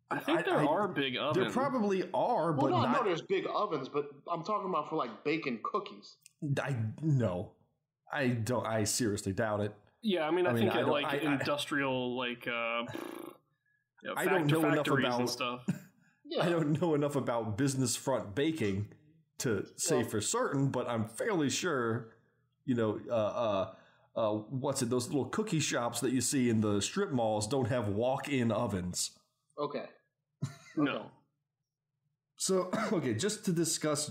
I think there are big ovens. There probably are, but I know there's big ovens, but I'm talking about for like baking cookies. No, I don't. I seriously doubt it. Yeah, I mean, I think industrial, I don't know enough about and stuff. Yeah. I don't know enough about business front baking to say for certain, but I'm fairly sure, what's it? Those little cookie shops that you see in the strip malls don't have walk-in ovens. Okay. No. So, okay, just to discuss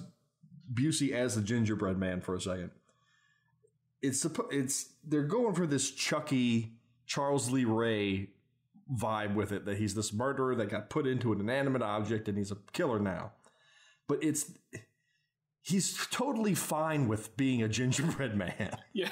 Busey as the gingerbread man for a second. They're going for this Chucky, Charles Lee Ray vibe with it, that he's this murderer that got put into an inanimate object and he's a killer now. But he's totally fine with being a gingerbread man. Yeah.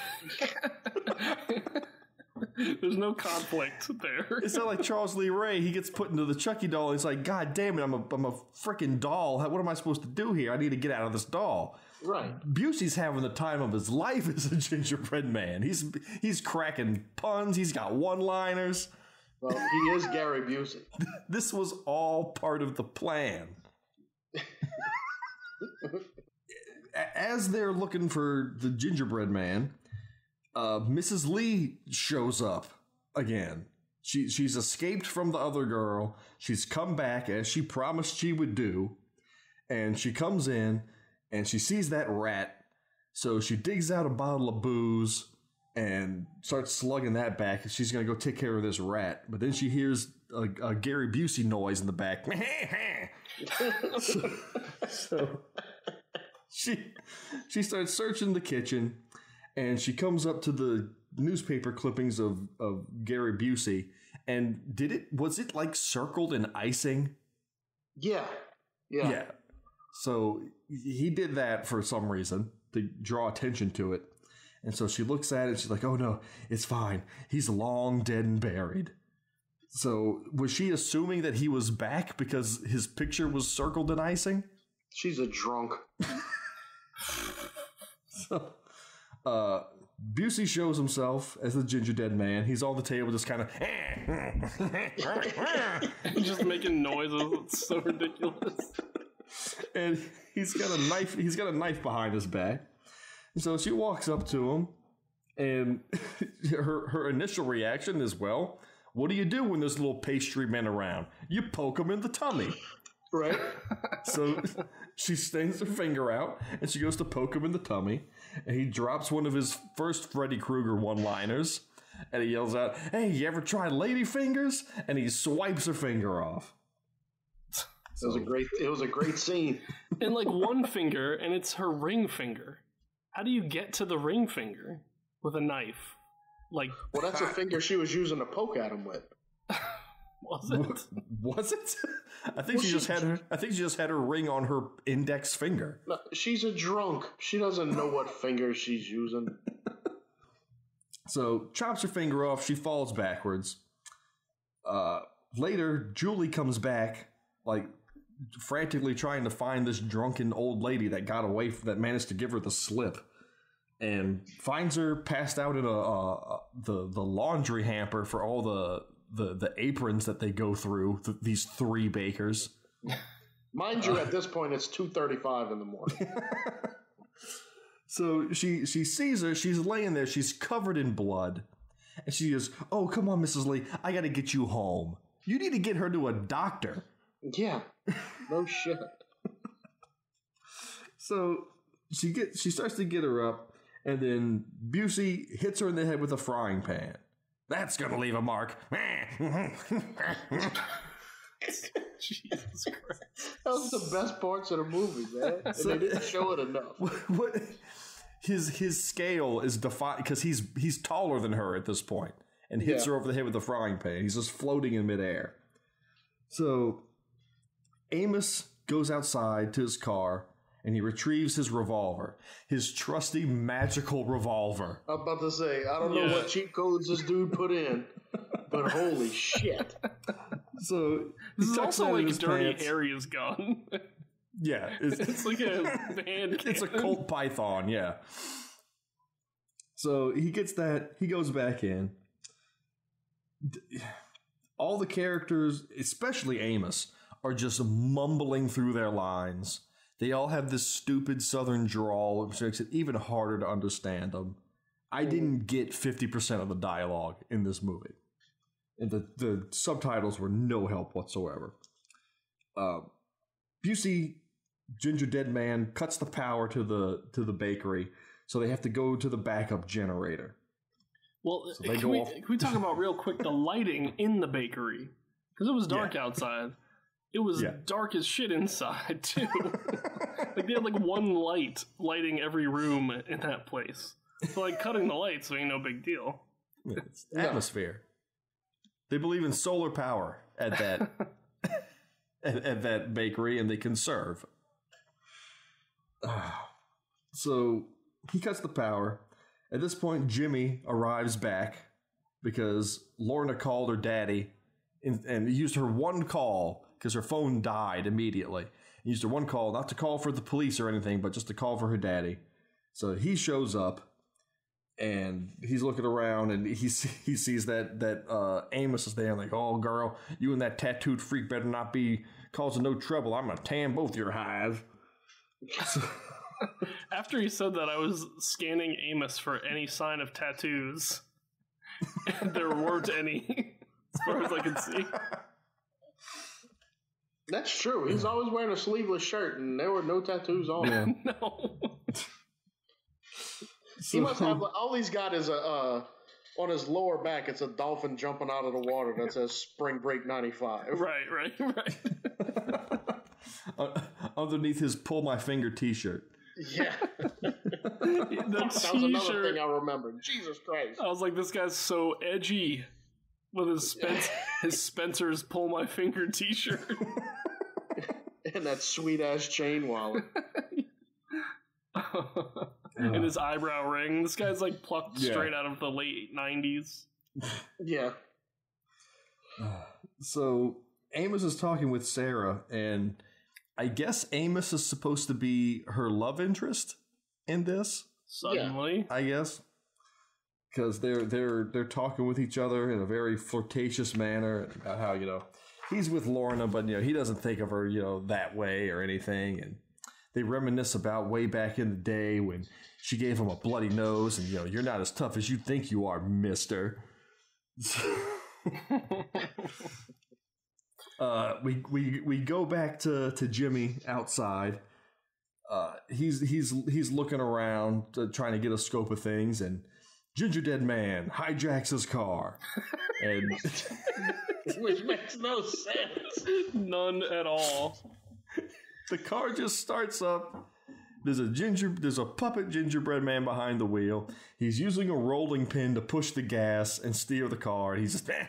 There's no conflict there. It's not like Charles Lee Ray. He gets put into the Chucky doll and he's like, God damn it, I'm a freaking doll. What am I supposed to do here? I need to get out of this doll. Right. Busey's having the time of his life as a gingerbread man. He's cracking puns. He's got one-liners. Well, he is Gary Busey. This was all part of the plan. As they're looking for the gingerbread man, Mrs. Lee shows up again. She's escaped from the other girl. She's come back as she promised she would do. And she comes in and she sees that rat. So she digs out a bottle of booze and starts slugging that back. She's going to go take care of this rat. But then she hears a Gary Busey noise in the back. So she starts searching the kitchen, and she comes up to the newspaper clippings of Gary Busey. And was it like circled in icing? Yeah. So he did that for some reason to draw attention to it. And so she looks at it and she's like, oh no, it's fine. He's long dead and buried. So was she assuming that he was back because his picture was circled in icing? She's a drunk. So Busey shows himself as the Gingerdead Man. He's on the table just kind of just making noises. It's so ridiculous. And he's got a knife behind his back. So she walks up to him, and her initial reaction is, well, what do you do when there's little pastry men around? You poke him in the tummy. Right. So she extends her finger out, and she goes to poke him in the tummy, and he drops one of his first Freddy Krueger one-liners, and he yells out, hey, you ever tried lady fingers? And he swipes her finger off. It was a great scene. And like one finger, and it's her ring finger. How do you get to the ring finger with a knife? Well, that's a finger she was using to poke at him with. Was it? Was it? I think she just had her ring on her index finger. No, she's a drunk. She doesn't know what finger she's using. So chops her finger off. She falls backwards. Later, Julie comes back, frantically trying to find this drunken old lady that got away, that managed to give her the slip, and finds her passed out in the laundry hamper for all the aprons that they go through, these three bakers. Mind you, at this point, it's 2:35 in the morning. So she sees her. She's laying there. She's covered in blood. And she goes, oh, come on, Mrs. Lee. I got to get you home. You need to get her to a doctor. Yeah. No shit. So she starts to get her up. And then Busey hits her in the head with a frying pan. That's going to leave a mark. Jesus Christ. That was the best parts of the movie, man. And they didn't show it enough. What his scale is defined because he's taller than her at this point and hits her over the head with a frying pan. He's just floating in midair. So Amos goes outside to his car and he retrieves his revolver, his trusty magical revolver. I'm about to say, I don't know what cheat codes this dude put in, but holy shit. So this is also like Dirty Harry's gun. Yeah. It's like a band cannon. It's a Colt Python, yeah. So he gets that, he goes back in. All the characters, especially Amos, are just mumbling through their lines. They all have this stupid southern drawl, which makes it even harder to understand them. I didn't get 50% of the dialogue in this movie. And the subtitles were no help whatsoever. Busey, Gingerdead Man, cuts the power to the bakery, so they have to go to the backup generator. Well, so can we talk about real quick the lighting in the bakery? Because it was dark outside. It was dark as shit inside, too. They had one light lighting every room in that place. So cutting the lights ain't no big deal. It's atmosphere. They believe in solar power at that at that bakery, and they conserve. So he cuts the power. At this point, Jimmy arrives back because Lorna called her daddy and used her one call because her phone died immediately. Used her one call, not to call for the police or anything, but just to call for her daddy. So he shows up. And he's looking around, and he sees that Amos is there, oh, girl, you and that tattooed freak better not be causing no trouble. I'm going to tan both your hives. After he said that, I was scanning Amos for any sign of tattoos. And there weren't any, as far as I could see. That's true. He's always wearing a sleeveless shirt, and there were no tattoos on him. No. He must have, all he's got is on his lower back, it's a dolphin jumping out of the water that says Spring Break 95. Right. underneath his "Pull My Finger" T-shirt. Yeah. That was another thing I remembered. Jesus Christ. I was like, this guy's so edgy with his Spencer's "Pull My Finger" T-shirt. And that sweet-ass chain wallet. And his eyebrow ring. This guy's like plucked straight out of the late 90s. Yeah. So Amos is talking with Sarah, and I guess Amos is supposed to be her love interest in this. Suddenly, I guess, because they're talking with each other in a very flirtatious manner about how he's with Lorna, but he doesn't think of her that way or anything, and they reminisce about way back in the day when she gave him a bloody nose, and you're not as tough as you think you are, Mister. We go back to Jimmy outside. He's looking around trying to get a scope of things, and Gingerdead Man hijacks his car, and which makes no sense. None at all. The car just starts up. There's a puppet gingerbread man behind the wheel. He's using a rolling pin to push the gas and steer the car. He's just the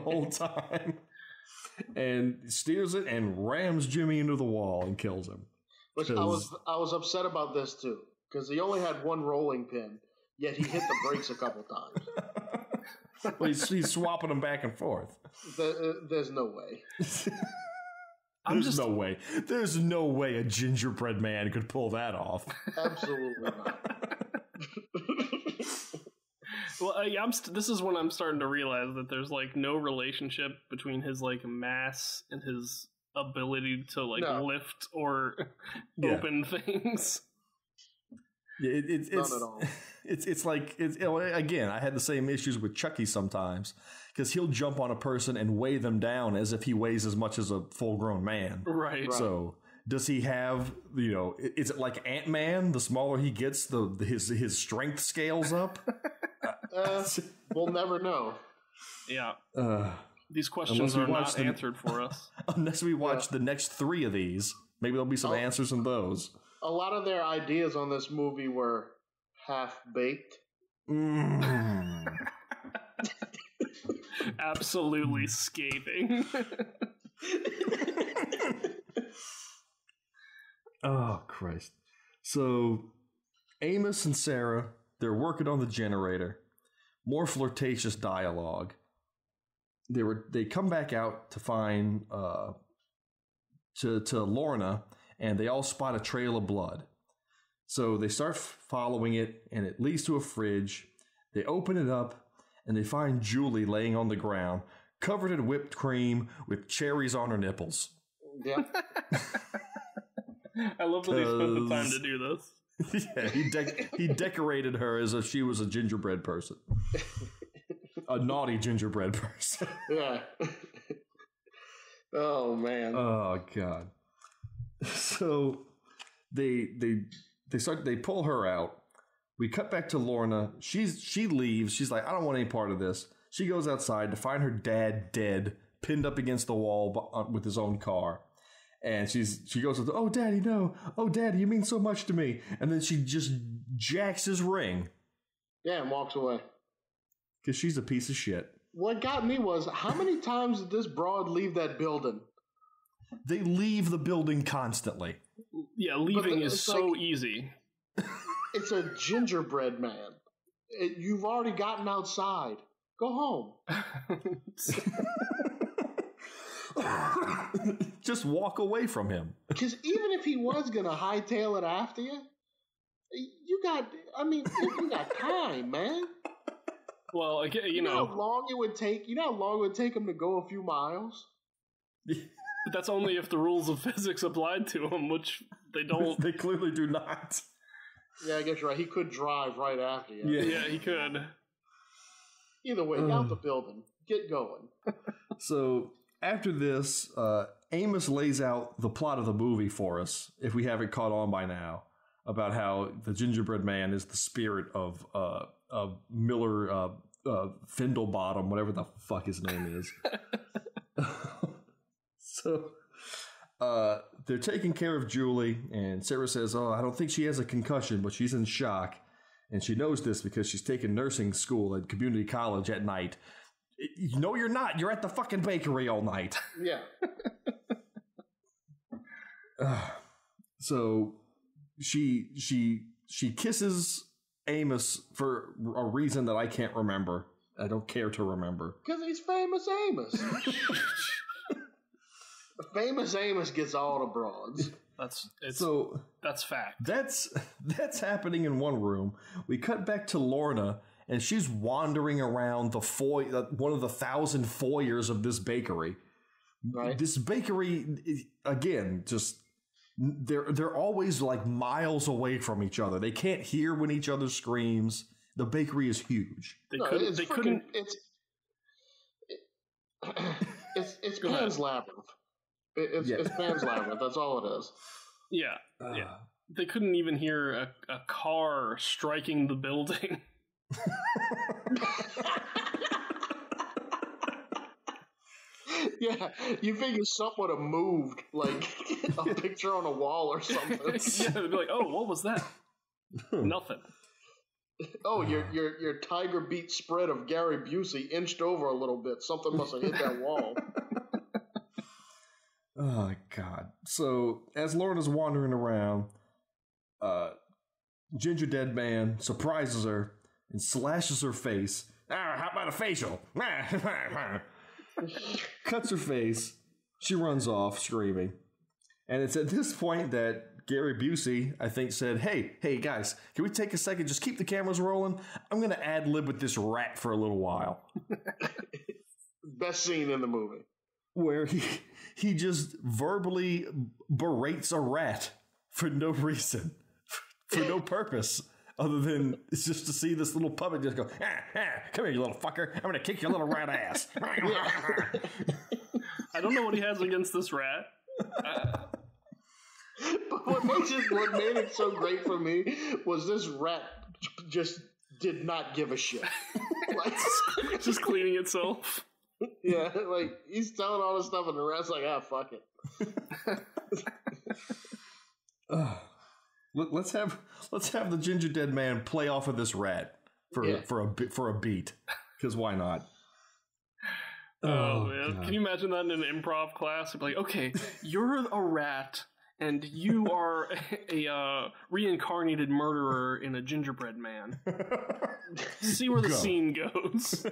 whole time, and steers it and rams Jimmy into the wall and kills him. Which I was upset about this too, because he only had one rolling pin, yet he hit the brakes a couple times. Well, he's swapping them back and forth. There's no way. There's no way a gingerbread man could pull that off. Absolutely not. Well, this is when I'm starting to realize that there's like no relationship between his like mass and his ability to lift or open things. It's none at all. It's like again, I had the same issues with Chucky sometimes, because he'll jump on a person and weigh them down as if he weighs as much as a full-grown man. Right. So does he have, is it like Ant-Man? The smaller he gets, his strength scales up? We'll never know. Yeah. These questions are not answered for us. Unless we watch the next 3 of these. Maybe there'll be some answers in those. A lot of their ideas on this movie were half-baked. Absolutely scathing. Oh, Christ. So, Amos and Sarah, they're working on the generator. More flirtatious dialogue. They come back out to find to Lorna, and they all spot a trail of blood. So they start following it, and it leads to a fridge. They open it up, and they find Julie laying on the ground, covered in whipped cream with cherries on her nipples. Yeah. I love that he spent the time to do this. Yeah, he decorated her as if she was a gingerbread person. A naughty gingerbread person. Yeah. Oh, man. Oh, God. So they pull her out. We cut back to Lorna. She leaves. She's like, I don't want any part of this. She goes outside to find her dad dead, pinned up against the wall with his own car. And she goes, oh, Daddy, no. Oh, Daddy, you mean so much to me. And then she just jacks his ring. Yeah, and walks away. Because she's a piece of shit. What got me was, how many times did this broad leave that building? They leave the building constantly. Yeah, leaving is so easy. It's a gingerbread man. You've already gotten outside. Go home. Just walk away from him. Because even if he was going to hightail it after you, you got time, man. Well, again, you know how long it would take. You know how long it would take him to go a few miles. But that's only if the rules of physics applied to him, which they don't. They clearly do not. Yeah, I guess you're right. He could drive right after you. Yeah, he could. Either way, out the building. Get going. So after this, Amos lays out the plot of the movie for us, if we haven't caught on by now, about how the gingerbread man is the spirit of Miller Findlebottom, whatever the fuck his name is. So they're taking care of Julie, and Sarah says, "Oh, I don't think she has a concussion, but she's in shock." And she knows this because she's taking nursing school at community college at night. No, you're not. You're at the fucking bakery all night. Yeah. So she kisses Amos for a reason that I can't remember. I don't care to remember. Because he's famous Amos. Famous Amos gets all the broads. That's fact. That's happening in one room. We cut back to Lorna, and she's wandering around one of the 1,000 foyers of this bakery. Right. This bakery, again, just they're always like miles away from each other. They can't hear when each other screams. The bakery is huge. It's Pan's Labyrinth. It's Pan's Labyrinth. That's all it is. Yeah, yeah. They couldn't even hear a car striking the building. Yeah, you figure something would have moved, like a picture on a wall or something. Yeah, they'd be like, "Oh, what was that?" Nothing. Oh, your tiger beat spread of Gary Busey inched over a little bit. Something must have hit that wall. Oh, God. So, as Lorna's wandering around, Gingerdead Man surprises her and slashes her face. How about a facial? Cuts her face. She runs off screaming. And it's at this point that Gary Busey, I think, said, Hey, guys, can we take a second? Just keep the cameras rolling. I'm going to ad-lib with this rat for a little while. Best scene in the movie. Where he just verbally berates a rat for no reason, for no purpose, other than it's just to see this little puppet just go, come here, you little fucker. I'm going to kick your little rat ass. I don't know what he has against this rat. But what made it so great for me was this rat just did not give a shit. Like, just cleaning itself. Yeah, like he's telling all this stuff, and the rat's like, fuck it. Let's have the Gingerdead Man play off of this rat for a beat, because why not? Oh man, God. Can you imagine that in an improv class? It'd be like, okay, you're a rat, and you are a reincarnated murderer in a gingerbread man. See where the scene goes.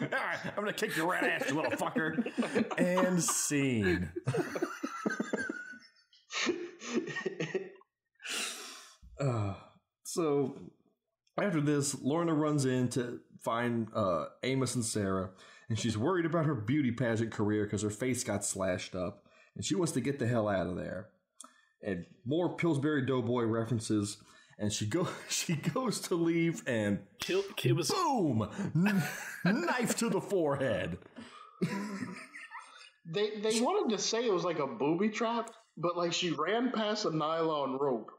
All right, I'm gonna kick your rat ass, you little fucker. And scene. So after this, Lorna runs in to find Amos and Sarah, and she's worried about her beauty pageant career because her face got slashed up, and she wants to get the hell out of there. And more Pillsbury Doughboy references. And she goes to leave, and boom, knife to the forehead. They wanted to say it was like a booby trap, but like she ran past a nylon rope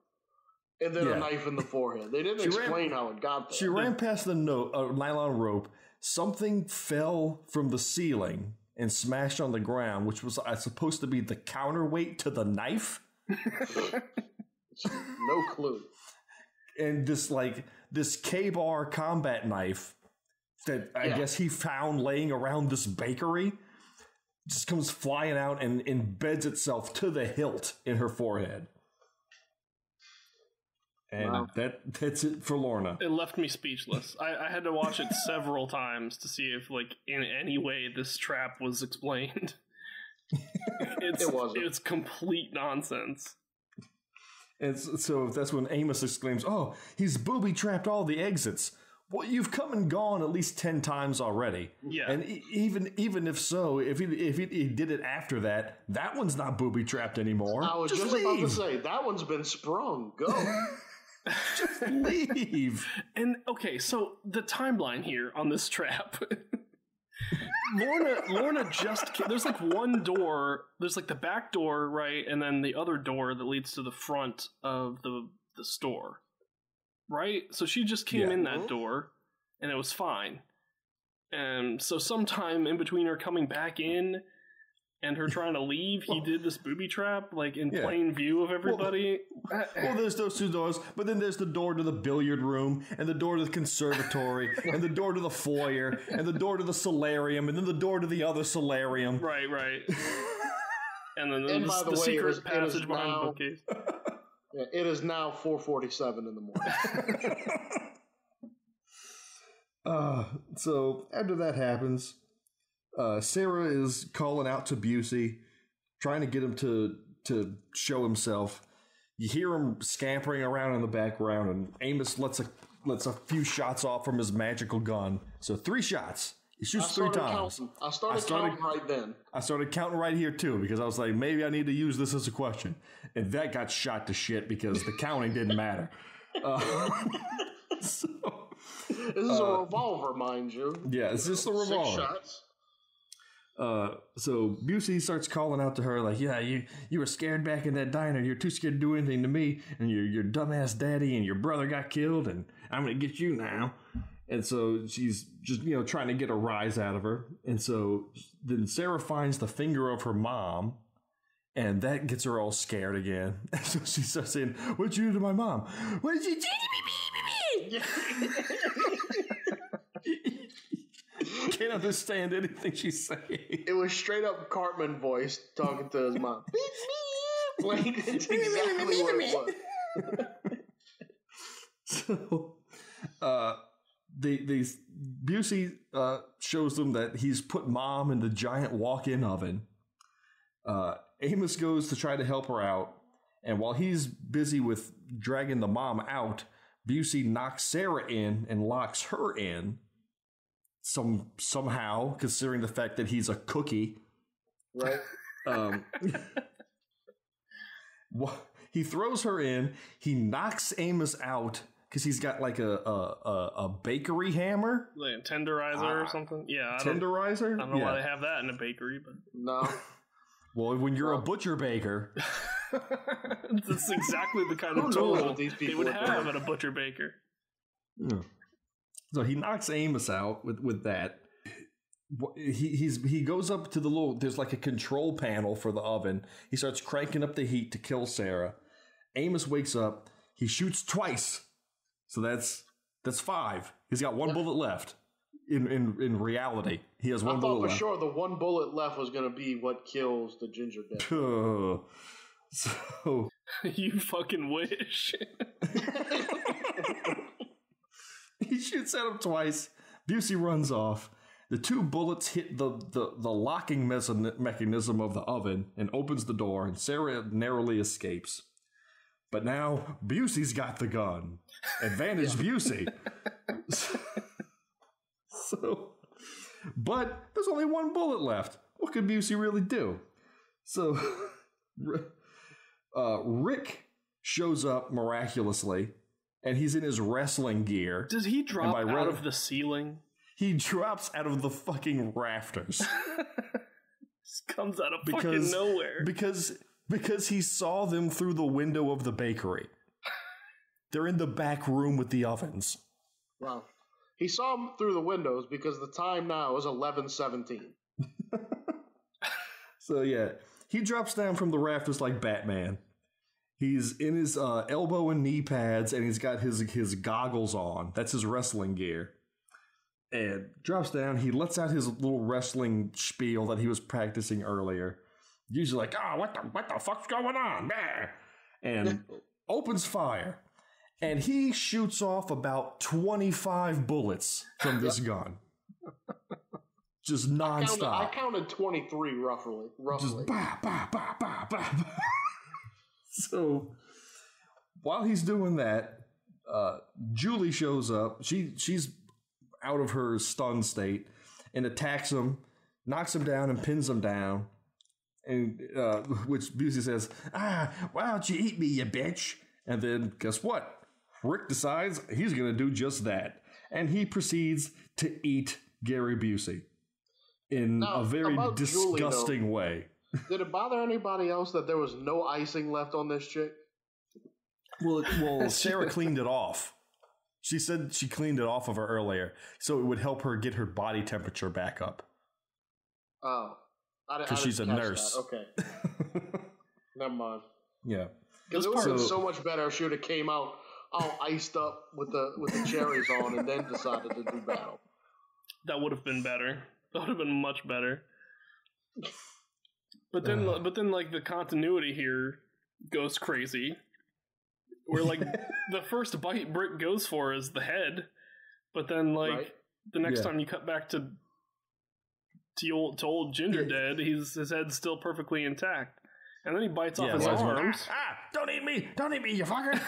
and then a knife in the forehead. They didn't explain how it got there. She ran past the nylon rope. Something fell from the ceiling and smashed on the ground, which was supposed to be the counterweight to the knife. No clue. And this K-bar combat knife that I guess he found laying around this bakery just comes flying out and embeds itself to the hilt in her forehead. And that's it for Lorna. It left me speechless. I had to watch it several times to see if, like, in any way this trap was explained. It wasn't. It's complete nonsense. And so that's when Amos exclaims, "Oh, he's booby-trapped all the exits." Well, you've come and gone at least 10 times already. Yeah. And even if so, if he did it after that, that one's not booby-trapped anymore. I was just about to say, that one's been sprung. Go. Just leave. And, okay, so the timeline here on this trap... Lorna just there's like one door, there's like the back door, right, and then the other door that leads to the front of the store, right? So she just came in that door and it was fine. And so sometime in between her coming back in and her trying to leave, he did this booby trap, like, in plain view of everybody. Well, there's those two doors, but then there's the door to the billiard room, and the door to the conservatory, and the door to the foyer, and the door to the solarium, and then the door to the other solarium. Right. And then the secret passage behind the bookcase. Yeah, it is now 4:47 in the morning. So after that happens, Sarah is calling out to Busey, trying to get him to show himself. You hear him scampering around in the background, and Amos lets a few shots off from his magical gun. So 3 shots. He shoots 3 times. I started counting right then. I started counting right here too, because I was like, maybe I need to use this as a question. And that got shot to shit because the counting didn't matter. This is a revolver, mind you. Yeah, it's just a revolver. 6 shots. So Busey starts calling out to her like, yeah, you were scared back in that diner. You're too scared to do anything to me. And your dumbass daddy and your brother got killed. And I'm going to get you now. And so she's just, trying to get a rise out of her. And so then Sarah finds the finger of her mom. And that gets her all scared again. And so she starts saying, what'd you do to my mom? What did you do to me? Can't understand anything she's saying. It was straight up Cartman voice talking to his mom. Like, that's exactly what it was. So, Busey shows them that he's put mom in the giant walk-in oven. Amos goes to try to help her out, and while he's busy with dragging the mom out, Busey knocks Sarah in and locks her in. Somehow, considering the fact that he's a cookie. Right. He throws her in. He knocks Amos out because he's got like a bakery hammer. Like a tenderizer or something? Yeah. Tenderizer? I don't know why they have that in a bakery, but... No. Well, when you're a butcher baker... That's exactly the kind of tool they would have at a butcher baker. Yeah. So he knocks Amos out with that. He goes up to there's like a control panel for the oven. He starts cranking up the heat to kill Sarah. Amos wakes up. He shoots twice. So that's 5. He's got 1 bullet left. In reality, he has 1 bullet left. I thought for sure the 1 bullet left was going to be what kills the Gingerdead. So you fucking wish. He shoots at him twice. Busey runs off. The 2 bullets hit the locking mechanism of the oven and opens the door, and Sarah narrowly escapes. But now Busey's got the gun. Advantage Busey. But there's only 1 bullet left. What could Busey really do? So Rick shows up miraculously. And he's in his wrestling gear. Does he drop out of the ceiling? He drops out of the fucking rafters. Just comes out of fucking nowhere. Because he saw them through the window of the bakery. They're in the back room with the ovens. Wow. He saw them through the windows because the time now is 11:17. So yeah, he drops down from the rafters like Batman. He's in his elbow and knee pads, and he's got his goggles on. That's his wrestling gear. And drops down. He lets out his little wrestling spiel that he was practicing earlier. Usually like, what the fuck's going on? And opens fire. And he shoots off about 25 bullets from this gun. Just nonstop. I counted 23 roughly. Just bah, bah, bah, bah, bah. So while he's doing that, Julie shows up. She's out of her stun state and attacks him, knocks him down, and pins him down. And which Busey says, why don't you eat me, you bitch? And then guess what? Rick decides he's going to do just that. And he proceeds to eat Gary Busey in a very disgusting Julie, way. Did it bother anybody else that there was no icing left on this chick? Well, Sarah cleaned it off. She said she cleaned it off of her earlier, so it would help her get her body temperature back up. Oh. Because she's a nurse. That. Okay. Never mind. Yeah. Because it would have been so much better if she would have came out all iced up with the cherries on and then decided to do battle. That would have been better. That would have been much better. But then, like, the continuity here goes crazy. Where, like, the first bite Brick goes for is the head, but then, like, the next time you cut back to old Gingerdead, his head's still perfectly intact. And then he bites off his arms. Don't eat me, you fucker!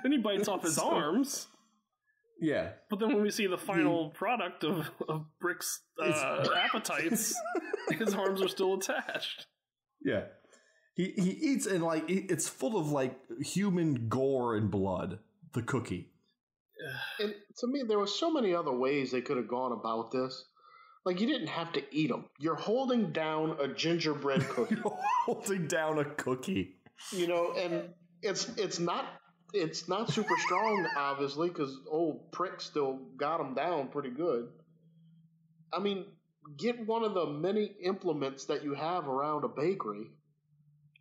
Then he bites off his arms. Yeah. But then when we see the final product of Brick's appetites, his arms are still attached. Yeah. He eats, and like it's full of like human gore and blood, the cookie. And to me, there were so many other ways they could have gone about this. Like, you didn't have to eat them. You're holding down a gingerbread cookie. You're holding down a cookie. You know, and it's not super strong, obviously, because old Prick still got him down pretty good. I mean, get one of the many implements that you have around a bakery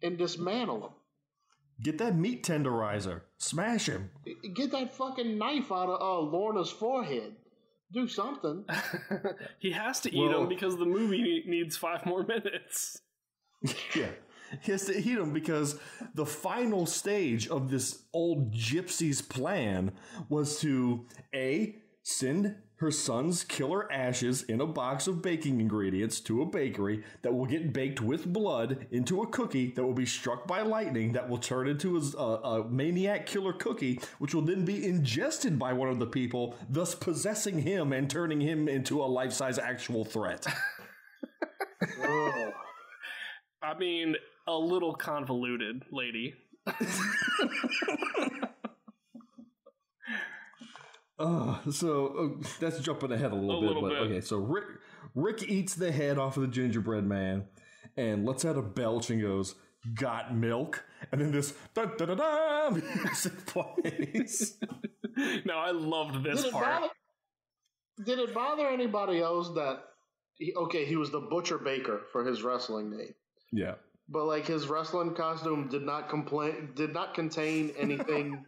and dismantle them. Get that meat tenderizer. Smash him. Get that fucking knife out of Lorna's forehead. Do something. He has to eat them because the movie needs 5 more minutes. Yeah. He has to eat them because the final stage of this old gypsy's plan was to send her son's killer ashes in a box of baking ingredients to a bakery that will get baked with blood into a cookie that will be struck by lightning that will turn into a maniac killer cookie, which will then be ingested by one of the people, thus possessing him and turning him into a life-size actual threat. I mean, a little convoluted, lady. That's jumping ahead a little bit. Okay, so Rick eats the head off of the gingerbread man and lets out a belch and goes, "Got milk?" And then this da-da-da-da music plays. Now, I loved this part. Did it bother anybody else that he was the butcher baker for his wrestling name? Yeah. But like his wrestling costume did not contain anything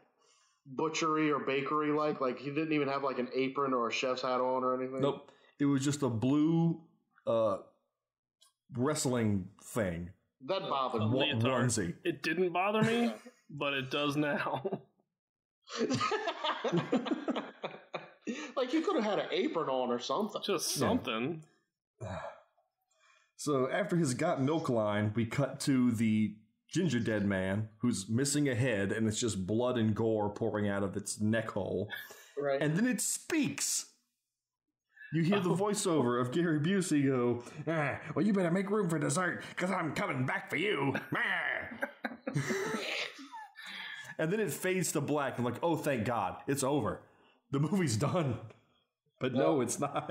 butchery or bakery like he didn't even have like an apron or a chef's hat on or anything. Nope. It was just a blue wrestling thing. That bothered me. Onesie. It didn't bother me, but it does now. Like you could have had an apron on or something. Just something. Yeah. So after his got milk line, we cut to the Gingerdead Man, who's missing a head, and it's just blood and gore pouring out of its neck hole. Right. And then it speaks. You hear the voiceover of Gary Busey go, "Well, you better make room for dessert, because I'm coming back for you." And then it fades to black. I'm like, oh, thank God. It's over. The movie's done. But no, it's not.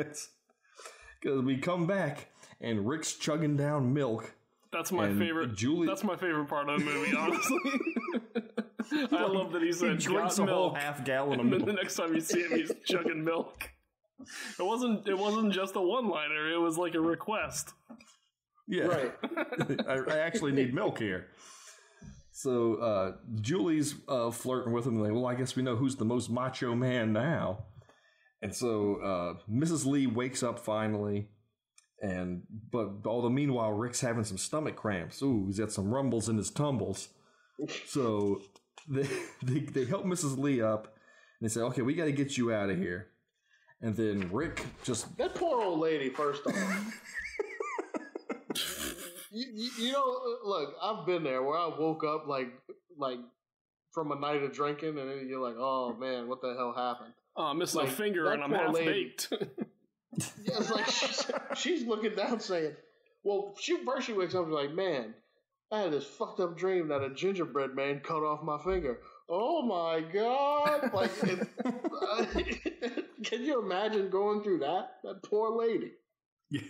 Because we come back, and Rick's chugging down milk. That's my favorite. That's my favorite part of the movie, honestly. I love that he said he drinks a whole half gallon of milk. And then the next time you see him, he's chugging milk. It wasn't just a one-liner. It was like a request. Yeah, right. I actually need milk here. So Julie's flirting with him. And well, I guess we know who's the most macho man now. And so Mrs. Lee wakes up finally. But all the meanwhile, Rick's having some stomach cramps. Ooh, he's got some rumbles in his tumbles. So they help Mrs. Lee up, and they say, "Okay, we got to get you out of here." And then Rick just that poor old lady. First off, you know, look, I've been there where I woke up like from a night of drinking, and then you're like, "Oh man, what the hell happened?" Oh, I'm missing a finger, and I'm half baked. Yeah, it's like she's looking down saying, well, first she wakes up and is like, man, I had this fucked up dream that a gingerbread man cut off my finger. Oh my God. Like, can you imagine going through that? That poor lady. Yeah.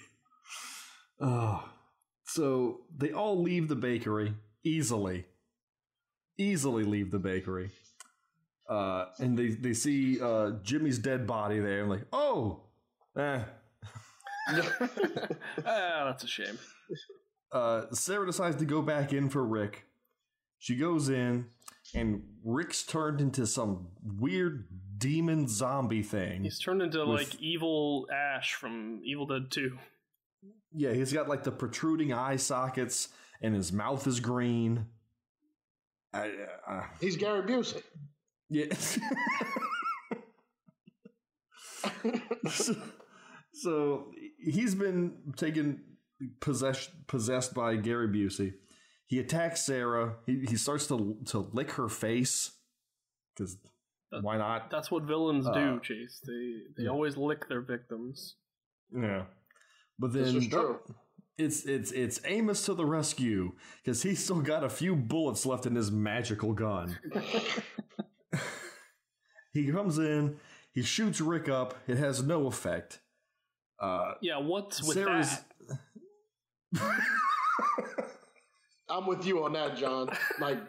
So they all leave the bakery easily leave the bakery. And they see Jimmy's dead body there and like, oh, That's a shame. Sarah decides to go back in for Rick. She goes in, and Rick's turned into some weird demon zombie thing. He's turned into like evil Ash from Evil Dead 2. Yeah, he's got like the protruding eye sockets, and his mouth is green. He's Gary Busey. Yeah. so he's been possessed by Gary Busey. He attacks Sarah. He starts to lick her face because why not? That's what villains do, Chase. They always lick their victims. Yeah, but then this is true. It's Amos to the rescue because he's still got a few bullets left in his magical gun. He comes in. He shoots Rick up. It has no effect. What's with Sarah's... that? I'm with you on that, John. Like,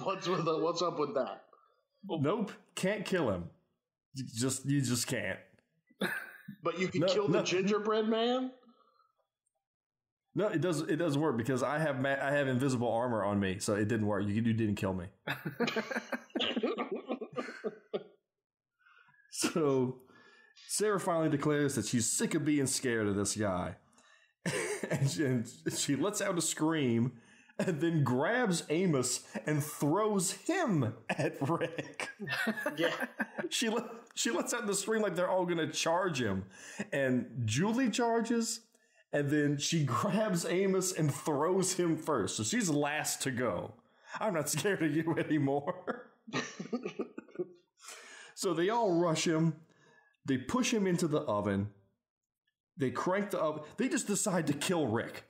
what's up with that? Nope, can't kill him. You just can't. But you can kill the gingerbread man? No, it doesn't work because I have invisible armor on me, so it didn't work. You didn't kill me. So Sarah finally declares that she's sick of being scared of this guy. And she lets out a scream and then grabs Amos and throws him at Rick. Yeah. She lets out the scream like they're all going to charge him. And Julie charges, and then she grabs Amos and throws him first. So she's last to go. I'm not scared of you anymore. So they all rush him. They push him into the oven. They crank the oven. They just decide to kill Rick.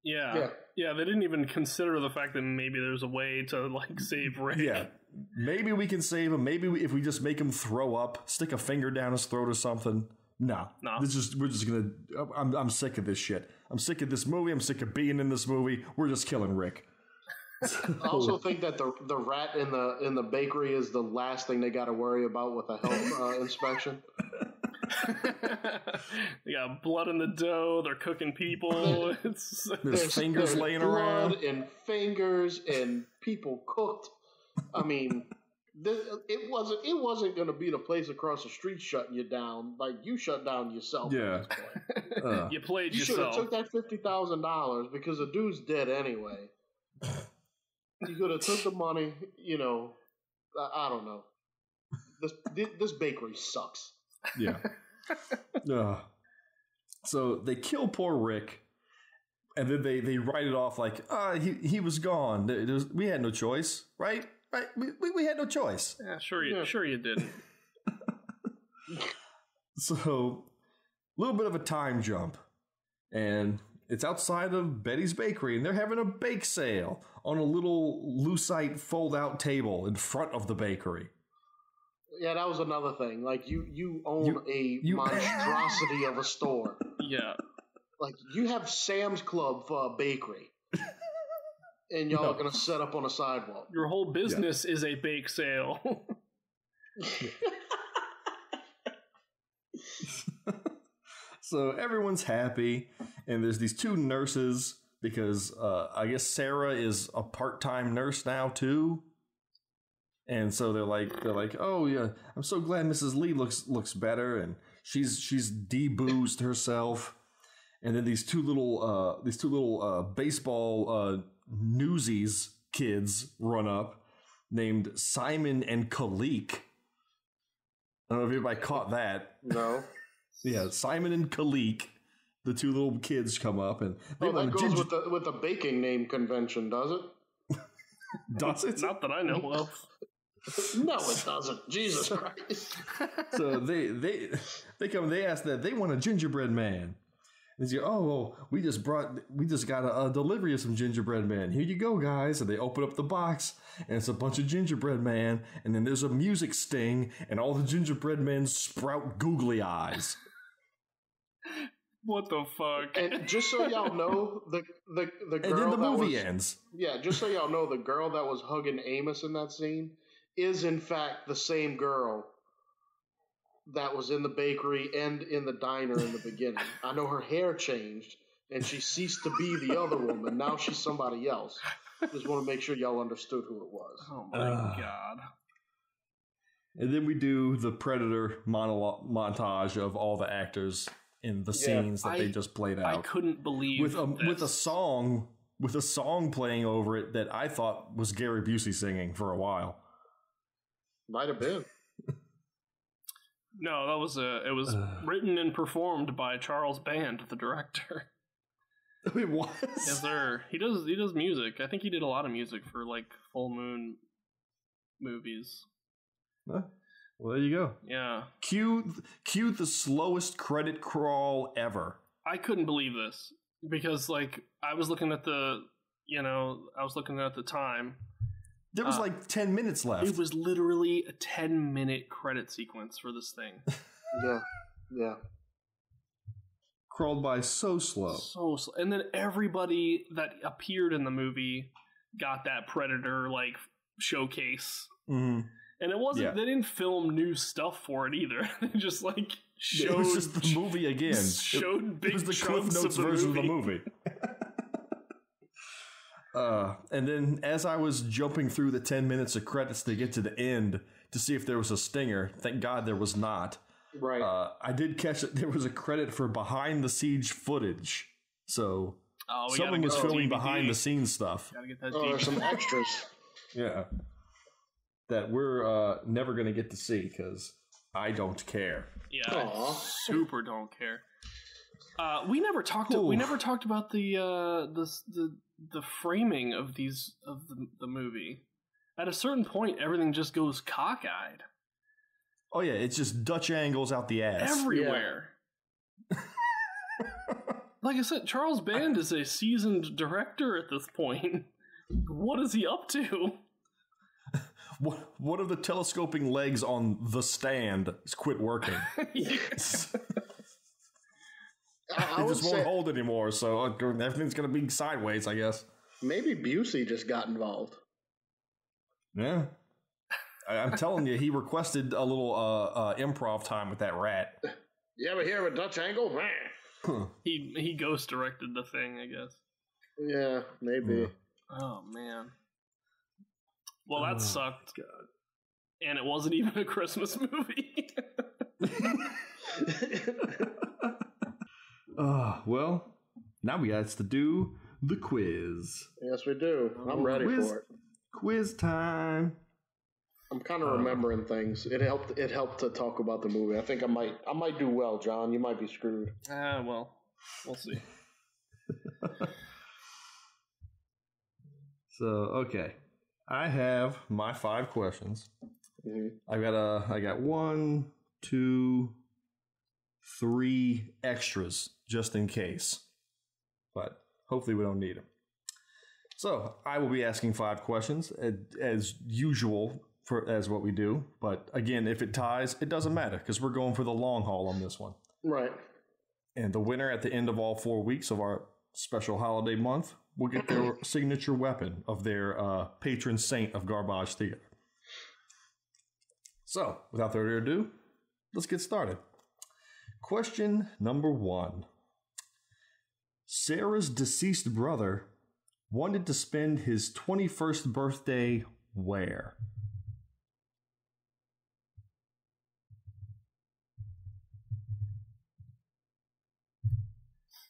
Yeah, they didn't even consider the fact that maybe there's a way to like save Rick. Yeah, maybe we can save him. Maybe if we just make him throw up, stick a finger down his throat or something. No. We're just gonna. I'm sick of this shit. I'm sick of this movie. I'm sick of being in this movie. We're just killing Rick. I also think that the rat in the bakery is the last thing they got to worry about with a health inspection. They got blood in the dough. They're cooking people. There's fingers laying around. Blood and fingers and people cooked. I mean, it wasn't going to be the place across the street shutting you down. Like, you shut down yourself. Yeah. At this point. You played you yourself. You should have took that $50,000 because the dude's dead anyway. You could have took the money. You know, I don't know. This bakery sucks. Yeah. So they kill poor Rick, and then they write it off like, he was gone. We had no choice, right? Right? We had no choice. Yeah, sure you didn't. So, a little bit of a time jump, and it's outside of Betty's Bakery, and they're having a bake sale on a little lucite fold-out table in front of the bakery. Yeah, that was another thing. Like, you own a monstrosity of a store. Yeah. Like, you have Sam's Club for a bakery. And y'all are going to set up on a sidewalk. Your whole business is a bake sale. So everyone's happy, and there's these two nurses because I guess Sarah is a part-time nurse now too. And so they're like, oh yeah, I'm so glad Mrs. Lee looks better, and she's de-boozed herself. And then these two little baseball newsies kids run up, named Simon and Khalik. I don't know if anybody caught that. No. Yeah, Simon and Khalik, the two little kids come up, and they that goes with the baking name convention, does it? Does it? Not that I know of. No, it doesn't. Jesus Christ. So they come. They ask that they want a gingerbread man. And they say, oh, we just got a delivery of some gingerbread man. Here you go, guys. And they open up the box, and it's a bunch of gingerbread man. And then there's a music sting, and all the gingerbread men sprout googly eyes. What the fuck? And just so y'all know, the girl and then the movie ends. Yeah, just so y'all know, the girl that was hugging Amos in that scene is in fact the same girl that was in the bakery and in the diner in the beginning. I know her hair changed, and she ceased to be the other woman. Now she's somebody else. Just want to make sure y'all understood who it was. Oh my God. And then we do the Predator montage of all the actors in the scenes that they just played out. I couldn't believe with a song playing over it that I thought was Gary Busey singing for a while. Might have been. No, it was written and performed by Charles Band, the director. It was? Yes, sir. He does music. I think he did a lot of music for like Full Moon movies. Huh? Well, there you go. Yeah. Cue the slowest credit crawl ever. I couldn't believe this because like I was looking at the time. There was like 10 minutes left. It was literally a 10-minute credit sequence for this thing. Yeah. Crawled by so slow. So slow. And then everybody that appeared in the movie got that Predator like showcase. Mm-hmm. And it wasn't they didn't film new stuff for it either. They just like showed it was just the movie again. Showed big it was the chunks Cliff Notes of the version movie. of the movie. And then as I was jumping through the 10 minutes of credits to get to the end to see if there was a stinger, thank God there was not. Right. I did catch that there was a credit for behind the siege footage. So someone was filming behind the scenes stuff. Gotta get that there's some extras. Yeah. That we're never going to get to see because I don't care. Yeah, I super don't care. We never talked about the framing of the movie. At a certain point, everything just goes cockeyed. Oh yeah, it's just Dutch angles out the ass everywhere. Yeah. Like I said, Charles Band is a seasoned director at this point. What is he up to? One of the telescoping legs on The Stand has quit working. Yes. It just won't hold anymore, so everything's going to be sideways, I guess. Maybe Busey just got involved. Yeah. I'm telling you, he requested a little improv time with that rat. You ever hear of a Dutch angle? He ghost directed the thing, I guess. Yeah, maybe. Yeah. Oh, man. Well, that sucked. God. And it wasn't even a Christmas movie. Well, now we got to do the quiz. Yes, we do. I'm ready for it. Quiz time. I'm kind of remembering things. It helped to talk about the movie. I think I might do well, John. You might be screwed. Well, we'll see. So, okay. I have my 5 questions. Mm-hmm. I got 1, 2, 3 extras just in case. But hopefully we don't need them. So, I will be asking 5 questions as usual as what we do. But again, if it ties, it doesn't matter because we're going for the long haul on this one. Right. And the winner at the end of all 4 weeks of our special holiday month will get their signature weapon of their patron saint of Garbage Theater. So, without further ado, let's get started. Question number 1. Sarah's deceased brother wanted to spend his 21st birthday where?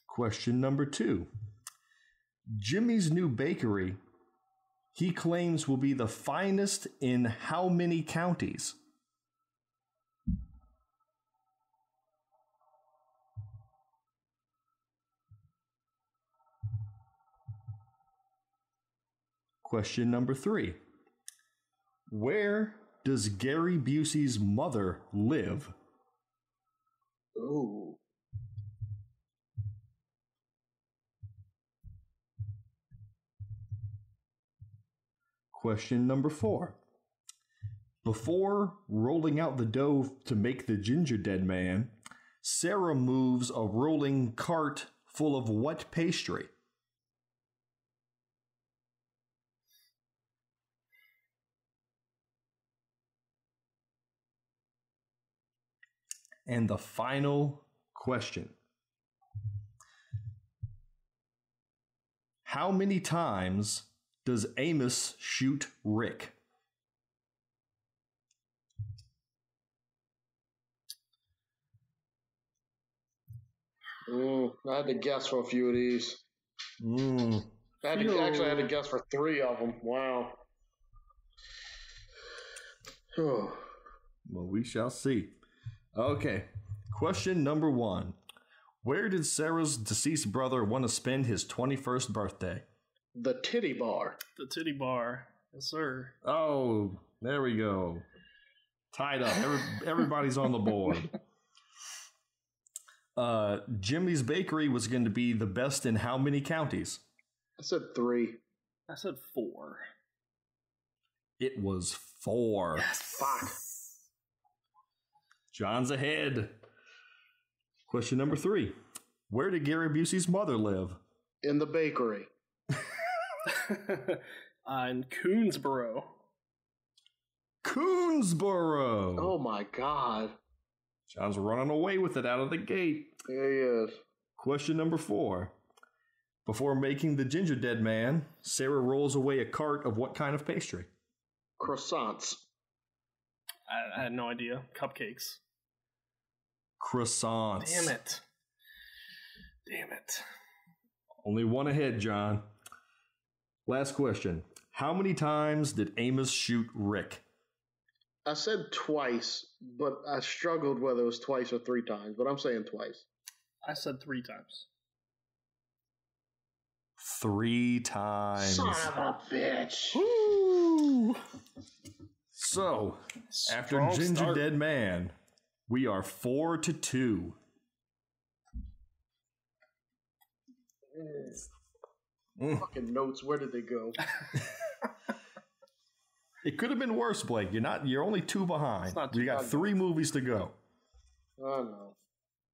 Question number 2. Jimmy's new bakery, he claims, will be the finest in how many counties? Question number 3. Where does Gary Busey's mother live? Ooh. Question number 4. Before rolling out the dough to make the Gingerdead Man, Sarah moves a rolling cart full of what pastry? And the final question. How many times does Amos shoot Rick? I had to guess for a few of these. I had to guess for 3 of them. Wow. Well, we shall see. Okay. Question number 1. Where did Sarah's deceased brother want to spend his 21st birthday? The titty bar. The titty bar. Yes, sir. Oh, there we go. Tied up. Everybody's on the board. Jimmy's Bakery was going to be the best in how many counties? I said 3. I said 4. It was 4. Yes. Fuck. John's ahead. Question number 3. Where did Gary Busey's mother live? In the bakery. In Coonsboro. Coonsboro. Oh my God. John's running away with it out of the gate. There he is. Question number 4. Before making the Gingerdead Man, Sarah rolls away a cart of what kind of pastry? Croissants. I had no idea. Cupcakes. Croissants. Damn it. Only one ahead, John. Last question. How many times did Amos shoot Rick? I said twice, but I struggled whether it was twice or 3 times, but I'm saying twice. I said 3 times. 3 times. Son of a bitch. Woo! So, after Gingerdead Man, we are 4-2. Fucking notes, where did they go? It could have been worse, Blake. You're only 2 behind. We got 3 movies to go. Oh no.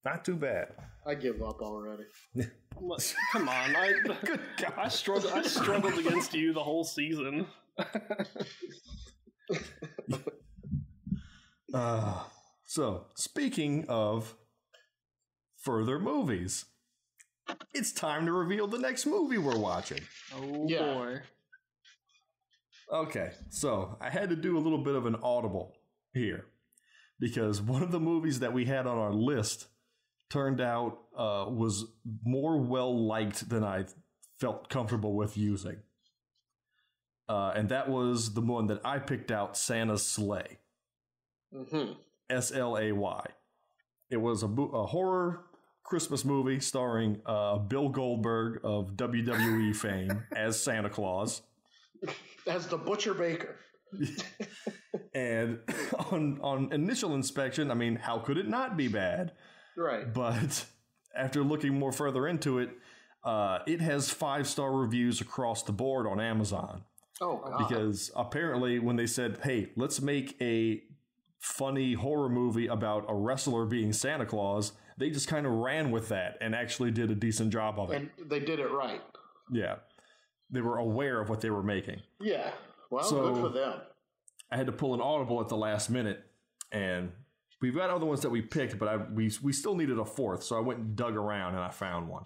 Not too bad. I give up already. Come on. I struggled against you the whole season. So, speaking of further movies, it's time to reveal the next movie we're watching. Oh, yeah. Boy. Okay, so I had to do a little bit of an audible here because one of the movies that we had on our list turned out was more well-liked than I felt comfortable with using. And that was the one that I picked out, Santa's Sleigh. Mm-hmm. S-L-A-Y. It was a horror Christmas movie starring Bill Goldberg of WWE fame as Santa Claus. As the Butcher Baker. And on initial inspection, I mean, how could it not be bad? Right. But after looking more further into it, it has 5-star reviews across the board on Amazon. Oh, God. Because apparently when they said, hey, let's make a funny horror movie about a wrestler being Santa Claus, they just kind of ran with that and actually did a decent job of it. And they did it right. Yeah. They were aware of what they were making. Yeah. Well, good for them. I had to pull an audible at the last minute, and we've got other ones that we picked, but we still needed a 4th, so I went and dug around and I found one.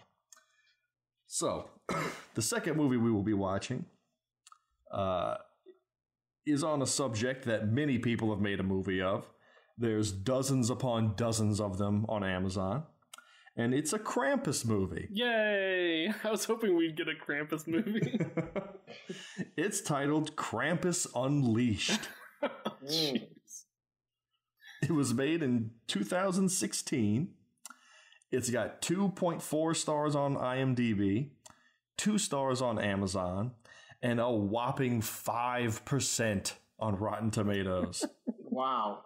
So, the second movie we will be watching is on a subject that many people have made a movie of. There's dozens upon dozens of them on Amazon. And it's a Krampus movie. Yay! I was hoping we'd get a Krampus movie. It's titled Krampus Unleashed. Jeez. It was made in 2016. It's got 2.4 stars on IMDb, 2 stars on Amazon, and a whopping 5% on Rotten Tomatoes. Wow.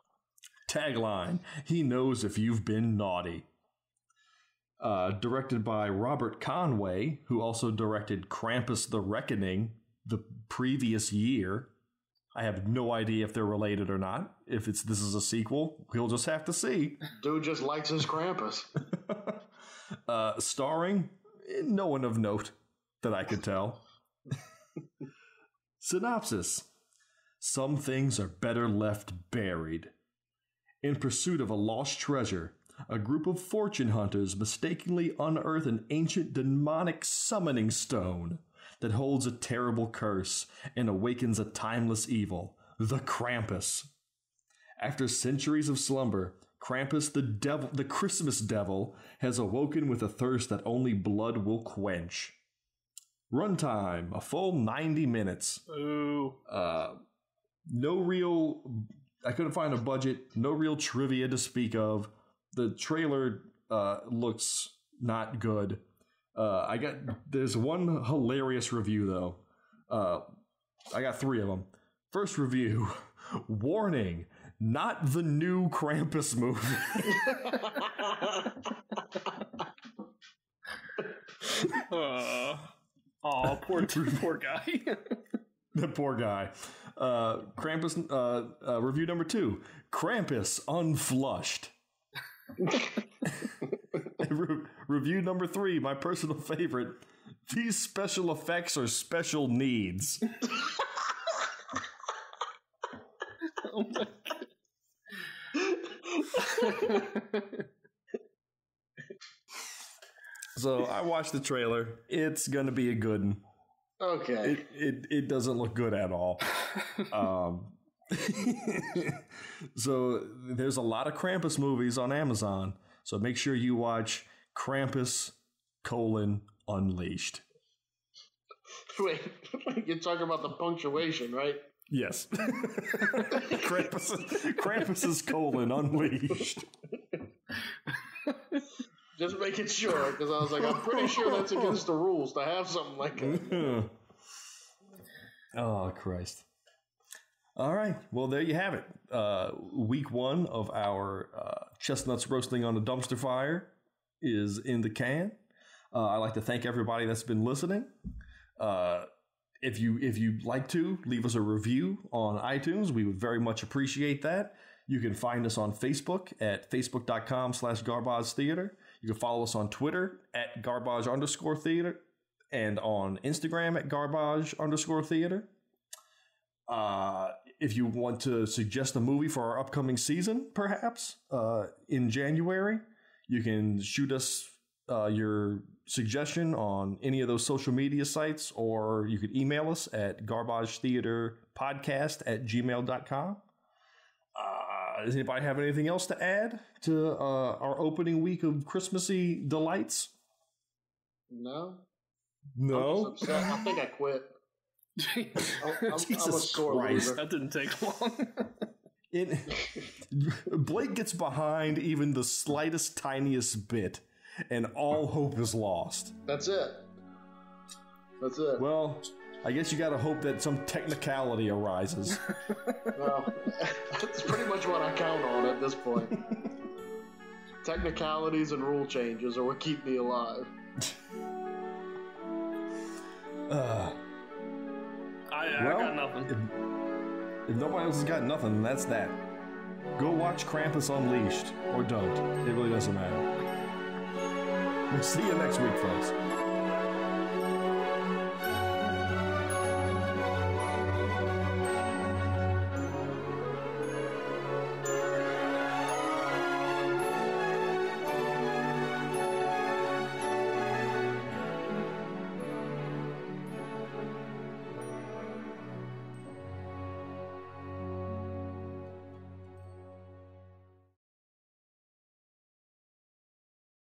Tagline, he knows if you've been naughty. Directed by Robert Conway, who also directed Krampus the Reckoning the previous year. I have no idea if they're related or not. If this is a sequel, we'll just have to see. Dude just likes his Krampus. Starring no one of note that I could tell. Synopsis. Some things are better left buried. In pursuit of a lost treasure, a group of fortune hunters mistakenly unearth an ancient demonic summoning stone that holds a terrible curse and awakens a timeless evil, the Krampus. After centuries of slumber, Krampus, the Christmas devil, has awoken with a thirst that only blood will quench. Runtime, a full 90 minutes. Ooh. I couldn't find a budget, no real trivia to speak of. The trailer looks not good. There's one hilarious review though. I got 3 of them. First review, warning, not the new Krampus movie. Poor guy. The poor guy. Krampus, review number 2, Krampus Unflushed. Review number 3, my personal favorite, these special effects are special needs. Oh my God. So I watched the trailer. It's going to be a good one. Okay. It doesn't look good at all. So there's a lot of Krampus movies on Amazon. So make sure you watch Krampus: Unleashed. Wait, you're talking about the punctuation, right? Yes. Krampus's Unleashed. Just making sure, because I was like, I'm pretty sure that's against the rules to have something like that. Oh, Christ. All right. Well, there you have it. Week 1 of our Chestnuts Roasting on a Dumpster Fire is in the can. I'd like to thank everybody that's been listening. If you'd like to, leave us a review on iTunes. We would very much appreciate that. You can find us on Facebook at facebook.com/Garbage Theater. You can follow us on Twitter at @garbage_theater and on Instagram at @garbage_theater. If you want to suggest a movie for our upcoming season, perhaps in January, you can shoot us your suggestion on any of those social media sites, or you could email us at garbagetheaterpodcast@gmail.com. Does anybody have anything else to add to our opening week of Christmassy delights? No. No? I think I quit. I'm a sore loser. That didn't take long. Blake gets behind even the slightest, tiniest bit, and all hope is lost. That's it. Well, I guess you gotta hope that some technicality arises. Well, that's pretty much what I count on at this point. Technicalities and rule changes are what keep me alive. I got nothing. If nobody else has got nothing, then that's that. Go watch Krampus Unleashed, or don't. It really doesn't matter. We'll see you next week, folks.